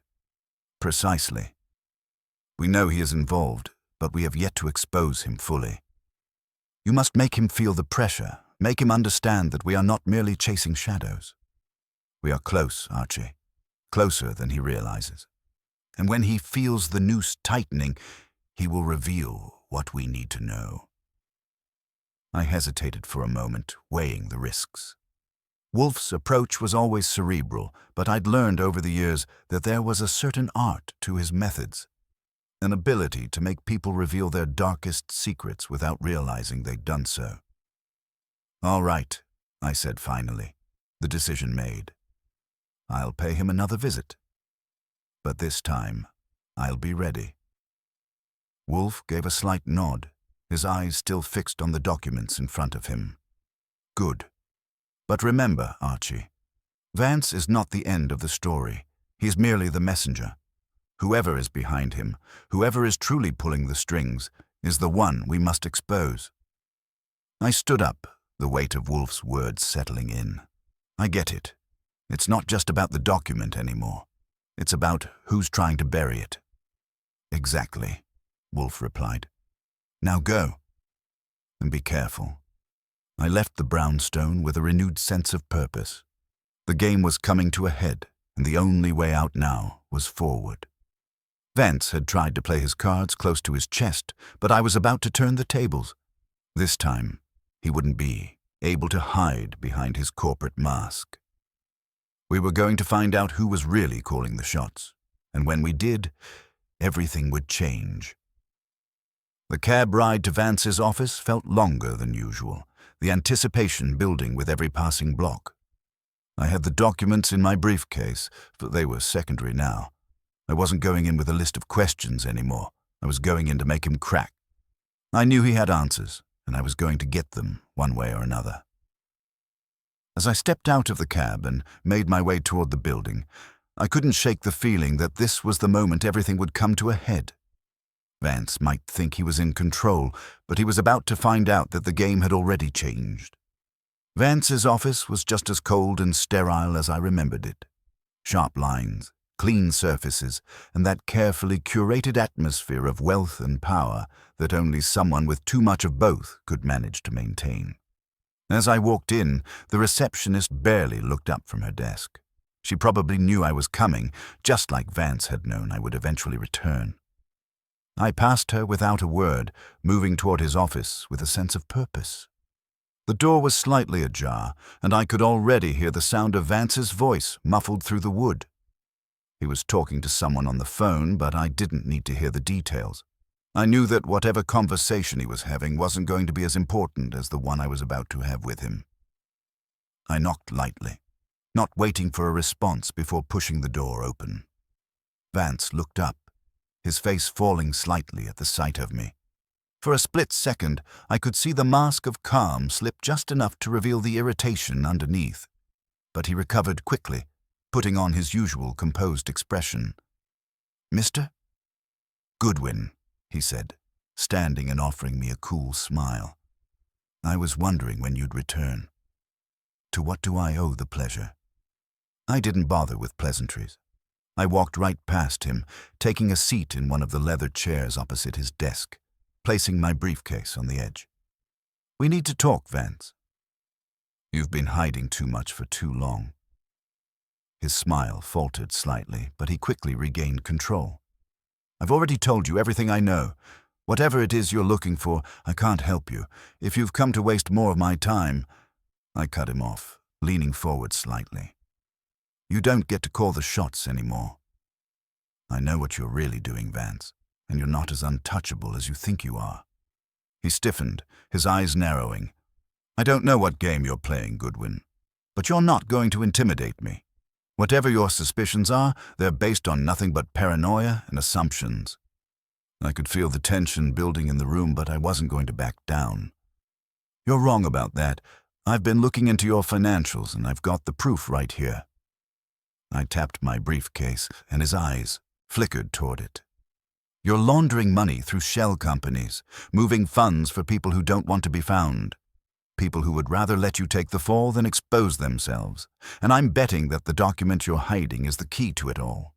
Precisely. We know he is involved, but we have yet to expose him fully. You must make him feel the pressure, make him understand that we are not merely chasing shadows. We are close, Archie, closer than he realizes. And when he feels the noose tightening, he will reveal what we need to know. I hesitated for a moment, weighing the risks. Wolfe's approach was always cerebral, but I'd learned over the years that there was a certain art to his methods, an ability to make people reveal their darkest secrets without realizing they'd done so. All right, I said finally, the decision made. I'll pay him another visit. But this time, I'll be ready. Wolfe gave a slight nod, his eyes still fixed on the documents in front of him. Good. But remember, Archie, Vance is not the end of the story. He's merely the messenger. Whoever is behind him, whoever is truly pulling the strings, is the one we must expose. I stood up, the weight of Wolfe's words settling in. I get it. It's not just about the document anymore. It's about who's trying to bury it. Exactly, Wolfe replied. Now go. And be careful. I left the brownstone with a renewed sense of purpose. The game was coming to a head, and the only way out now was forward. Vance had tried to play his cards close to his chest, but I was about to turn the tables. This time, he wouldn't be able to hide behind his corporate mask. We were going to find out who was really calling the shots, and when we did, everything would change. The cab ride to Vance's office felt longer than usual, the anticipation building with every passing block. I had the documents in my briefcase, but they were secondary now. I wasn't going in with a list of questions anymore. I was going in to make him crack. I knew he had answers, and I was going to get them one way or another. As I stepped out of the cab and made my way toward the building, I couldn't shake the feeling that this was the moment everything would come to a head. Vance might think he was in control, but he was about to find out that the game had already changed. Vance's office was just as cold and sterile as I remembered it. Sharp lines, clean surfaces, and that carefully curated atmosphere of wealth and power that only someone with too much of both could manage to maintain. As I walked in, the receptionist barely looked up from her desk. She probably knew I was coming, just like Vance had known I would eventually return. I passed her without a word, moving toward his office with a sense of purpose. The door was slightly ajar, and I could already hear the sound of Vance's voice muffled through the wood. He was talking to someone on the phone, but I didn't need to hear the details. I knew that whatever conversation he was having wasn't going to be as important as the one I was about to have with him. I knocked lightly, not waiting for a response before pushing the door open. Vance looked up, his face falling slightly at the sight of me. For a split second, I could see the mask of calm slip just enough to reveal the irritation underneath. But he recovered quickly, putting on his usual composed expression. "Mister?" "Goodwin," he said, standing and offering me a cool smile. "I was wondering when you'd return. To what do I owe the pleasure?" I didn't bother with pleasantries. I walked right past him, taking a seat in one of the leather chairs opposite his desk, placing my briefcase on the edge. "We need to talk, Vance. You've been hiding too much for too long." His smile faltered slightly, but he quickly regained control. "I've already told you everything I know. Whatever it is you're looking for, I can't help you. If you've come to waste more of my time—" I cut him off, leaning forward slightly. "You don't get to call the shots anymore. I know what you're really doing, Vance, and you're not as untouchable as you think you are." He stiffened, his eyes narrowing. "I don't know what game you're playing, Goodwin. But you're not going to intimidate me. Whatever your suspicions are, they're based on nothing but paranoia and assumptions. I could feel the tension building in the room, but I wasn't going to back down. You're wrong about that. I've been looking into your financials, and I've got the proof right here. I tapped my briefcase, and his eyes flickered toward it. You're laundering money through shell companies, moving funds for people who don't want to be found. People who would rather let you take the fall than expose themselves. And I'm betting that the document you're hiding is the key to it all.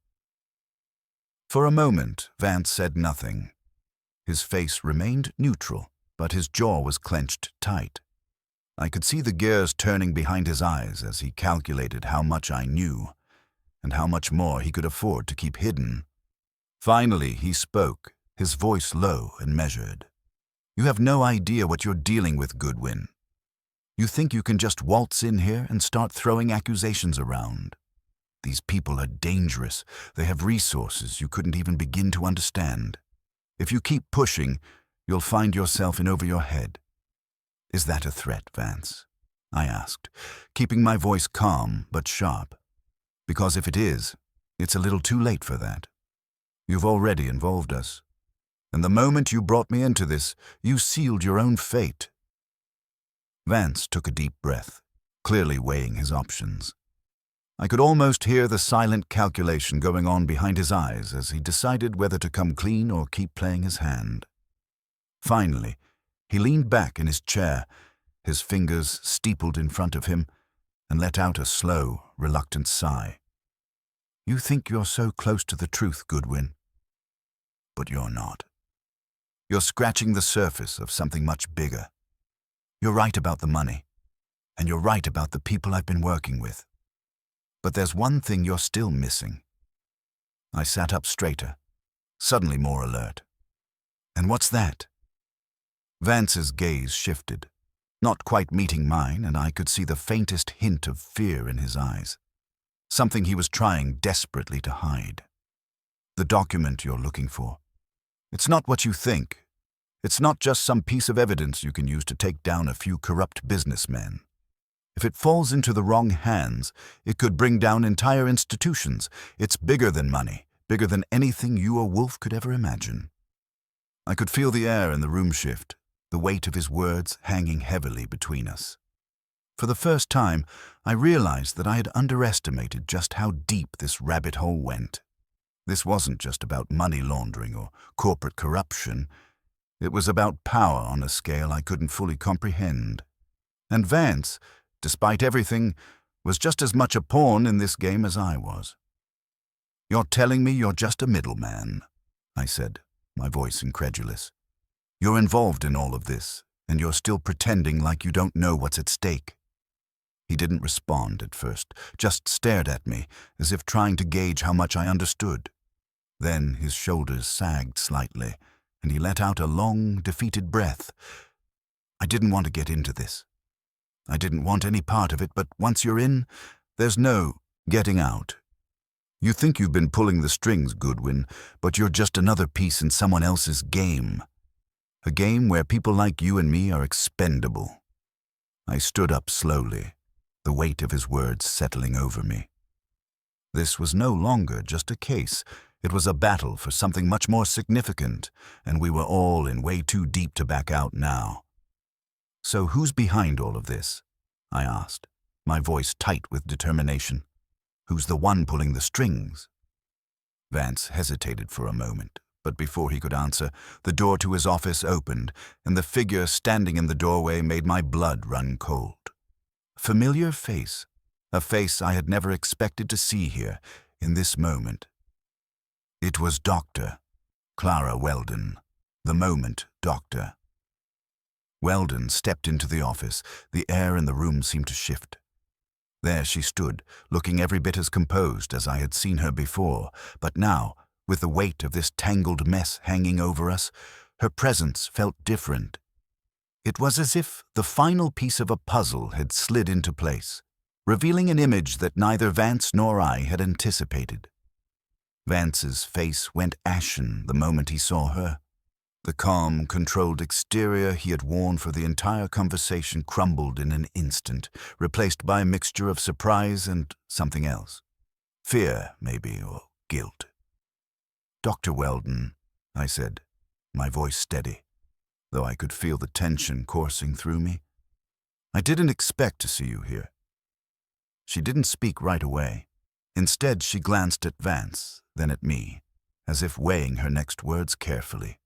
For a moment, Vance said nothing. His face remained neutral, but his jaw was clenched tight. I could see the gears turning behind his eyes as he calculated how much I knew, and how much more he could afford to keep hidden. Finally, he spoke, his voice low and measured. You have no idea what you're dealing with, Goodwin. You think you can just waltz in here and start throwing accusations around. These people are dangerous. They have resources you couldn't even begin to understand. If you keep pushing, you'll find yourself in over your head. Is that a threat, Vance? I asked, keeping my voice calm but sharp. Because if it is, it's a little too late for that. You've already involved us. And the moment you brought me into this, you sealed your own fate. Vance took a deep breath, clearly weighing his options. I could almost hear the silent calculation going on behind his eyes as he decided whether to come clean or keep playing his hand. Finally, he leaned back in his chair, his fingers steepled in front of him, and let out a slow, reluctant sigh. You think you're so close to the truth, Goodwin. But you're not. You're scratching the surface of something much bigger. You're right about the money, and you're right about the people I've been working with. But there's one thing you're still missing. I sat up straighter, suddenly more alert. And what's that? Vance's gaze shifted, not quite meeting mine, and I could see the faintest hint of fear in his eyes. Something he was trying desperately to hide. The document you're looking for. It's not what you think. It's not just some piece of evidence you can use to take down a few corrupt businessmen. If it falls into the wrong hands, it could bring down entire institutions. It's bigger than money, bigger than anything you or Wolfe could ever imagine. I could feel the air in the room shift, the weight of his words hanging heavily between us. For the first time, I realized that I had underestimated just how deep this rabbit hole went. This wasn't just about money laundering or corporate corruption. It was about power on a scale I couldn't fully comprehend. And Vance, despite everything, was just as much a pawn in this game as I was. You're telling me you're just a middleman, I said, my voice incredulous. You're involved in all of this, and you're still pretending like you don't know what's at stake. He didn't respond at first, just stared at me, as if trying to gauge how much I understood. Then his shoulders sagged slightly, and he let out a long, defeated breath. I didn't want to get into this. I didn't want any part of it, but once you're in, there's no getting out. You think you've been pulling the strings, Goodwin, but you're just another piece in someone else's game. A game where people like you and me are expendable. I stood up slowly, the weight of his words settling over me. This was no longer just a case. It was a battle for something much more significant, and we were all in way too deep to back out now. So who's behind all of this? I asked, my voice tight with determination. Who's the one pulling the strings? Vance hesitated for a moment, but before he could answer, the door to his office opened, and the figure standing in the doorway made my blood run cold. A familiar face, a face I had never expected to see here, in this moment. It was Dr. Clara Weldon, the moment doctor. Weldon stepped into the office. The air in the room seemed to shift. There she stood, looking every bit as composed as I had seen her before, but now, with the weight of this tangled mess hanging over us, her presence felt different. It was as if the final piece of a puzzle had slid into place, revealing an image that neither Vance nor I had anticipated. Vance's face went ashen the moment he saw her. The calm, controlled exterior he had worn for the entire conversation crumbled in an instant, replaced by a mixture of surprise and something else. Fear, maybe, or guilt. "Dr. Weldon," I said, my voice steady, though I could feel the tension coursing through me. "I didn't expect to see you here." She didn't speak right away. Instead, she glanced at Vance, then at me, as if weighing her next words carefully.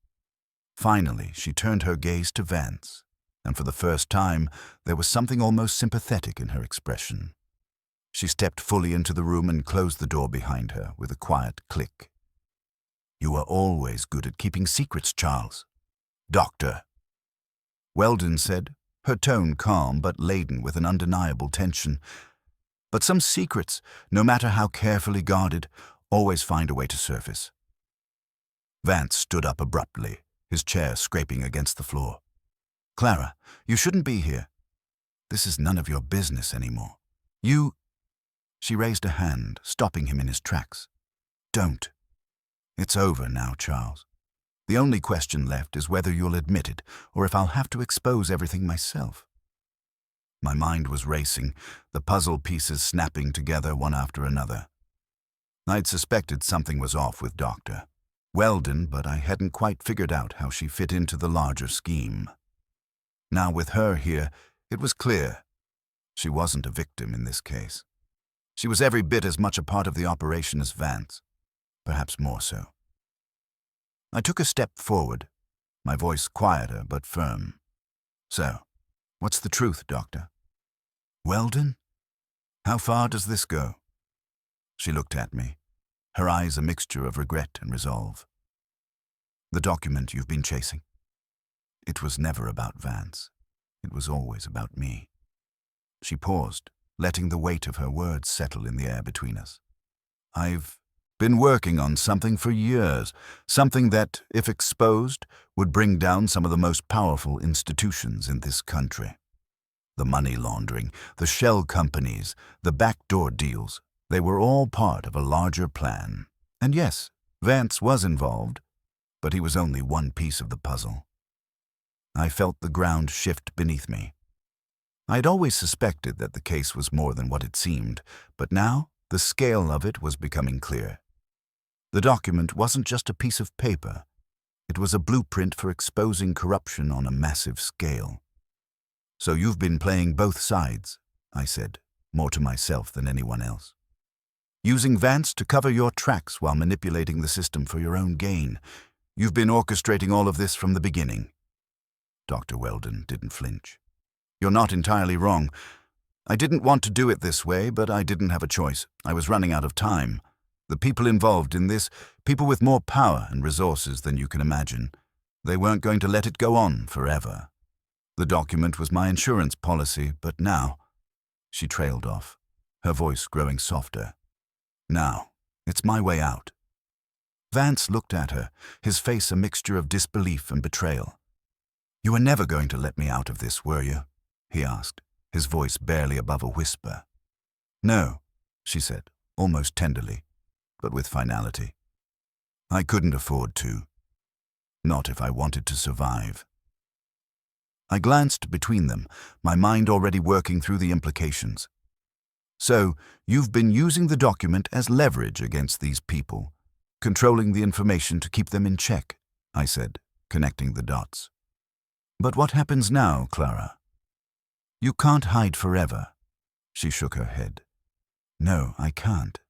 Finally, she turned her gaze to Vance, and for the first time, there was something almost sympathetic in her expression. She stepped fully into the room and closed the door behind her with a quiet click. "You are always good at keeping secrets, Charles." "Doctor," Weldon said, her tone calm but laden with an undeniable tension. "But some secrets, no matter how carefully guarded, always find a way to surface." Vance stood up abruptly, his chair scraping against the floor. "Clara, you shouldn't be here. This is none of your business anymore. You—" She raised a hand, stopping him in his tracks. "Don't. It's over now, Charles. The only question left is whether you'll admit it, or if I'll have to expose everything myself." My mind was racing, the puzzle pieces snapping together one after another. I'd suspected something was off with Dr. Weldon, but I hadn't quite figured out how she fit into the larger scheme. Now with her here, it was clear. She wasn't a victim in this case. She was every bit as much a part of the operation as Vance, perhaps more so. I took a step forward, my voice quieter but firm. "So, what's the truth, Doctor?" "Weldon? How far does this go?" She looked at me, her eyes a mixture of regret and resolve. "The document you've been chasing? It was never about Vance. It was always about me." She paused, letting the weight of her words settle in the air between us. "I've been working on something for years, something that, if exposed, would bring down some of the most powerful institutions in this country. The money laundering, the shell companies, the backdoor deals, they were all part of a larger plan. And yes, Vance was involved, but he was only one piece of the puzzle." I felt the ground shift beneath me. I'd always suspected that the case was more than what it seemed, but now the scale of it was becoming clear. The document wasn't just a piece of paper. It was a blueprint for exposing corruption on a massive scale. "So you've been playing both sides," I said, more to myself than anyone else. "Using Vance to cover your tracks while manipulating the system for your own gain. You've been orchestrating all of this from the beginning." Dr. Weldon didn't flinch. "You're not entirely wrong. I didn't want to do it this way, but I didn't have a choice. I was running out of time. The people involved in this, people with more power and resources than you can imagine, they weren't going to let it go on forever. The document was my insurance policy, but now—" She trailed off, her voice growing softer. "Now, it's my way out." Vance looked at her, his face a mixture of disbelief and betrayal. "You were never going to let me out of this, were you?" he asked, his voice barely above a whisper. "No," she said, almost tenderly, but with finality. "I couldn't afford to. Not if I wanted to survive." I glanced between them, my mind already working through the implications. "So, you've been using the document as leverage against these people, controlling the information to keep them in check," I said, connecting the dots. "But what happens now, Clara?" "You can't hide forever." She shook her head. "No, I can't.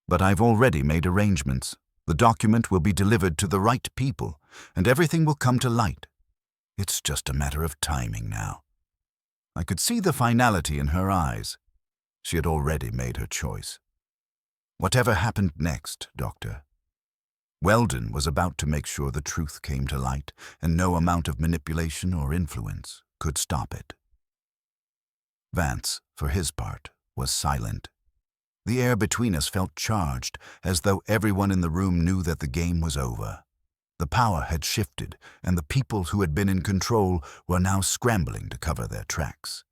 But I've already made arrangements. The document will be delivered to the right people, and everything will come to light. It's just a matter of timing now." I could see the finality in her eyes. She had already made her choice. Whatever happened next, Doctor, Weldon was about to make sure the truth came to light, and no amount of manipulation or influence could stop it. Vance, for his part, was silent. The air between us felt charged, as though everyone in the room knew that the game was over. The power had shifted, and the people who had been in control were now scrambling to cover their tracks.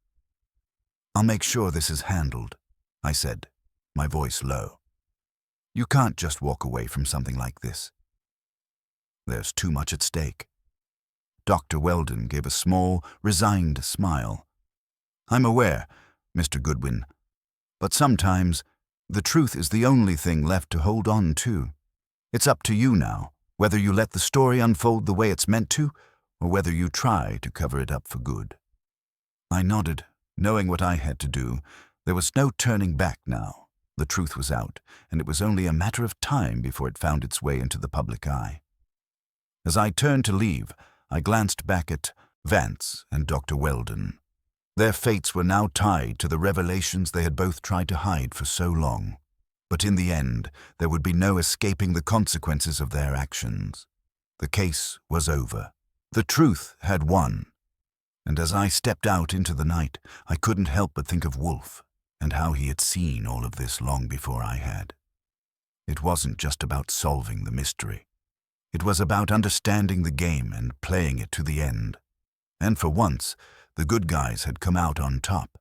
"I'll make sure this is handled," I said, my voice low. "You can't just walk away from something like this. There's too much at stake." Dr. Weldon gave a small, resigned smile. "I'm aware, Mr. Goodwin, but sometimes the truth is the only thing left to hold on to. It's up to you now, whether you let the story unfold the way it's meant to, or whether you try to cover it up for good." I nodded, knowing what I had to do. There was no turning back now. The truth was out, and it was only a matter of time before it found its way into the public eye. As I turned to leave, I glanced back at Vance and Dr. Weldon. Their fates were now tied to the revelations they had both tried to hide for so long. But in the end, there would be no escaping the consequences of their actions. The case was over. The truth had won. And as I stepped out into the night, I couldn't help but think of Wolfe and how he had seen all of this long before I had. It wasn't just about solving the mystery. It was about understanding the game and playing it to the end. And for once, the good guys had come out on top.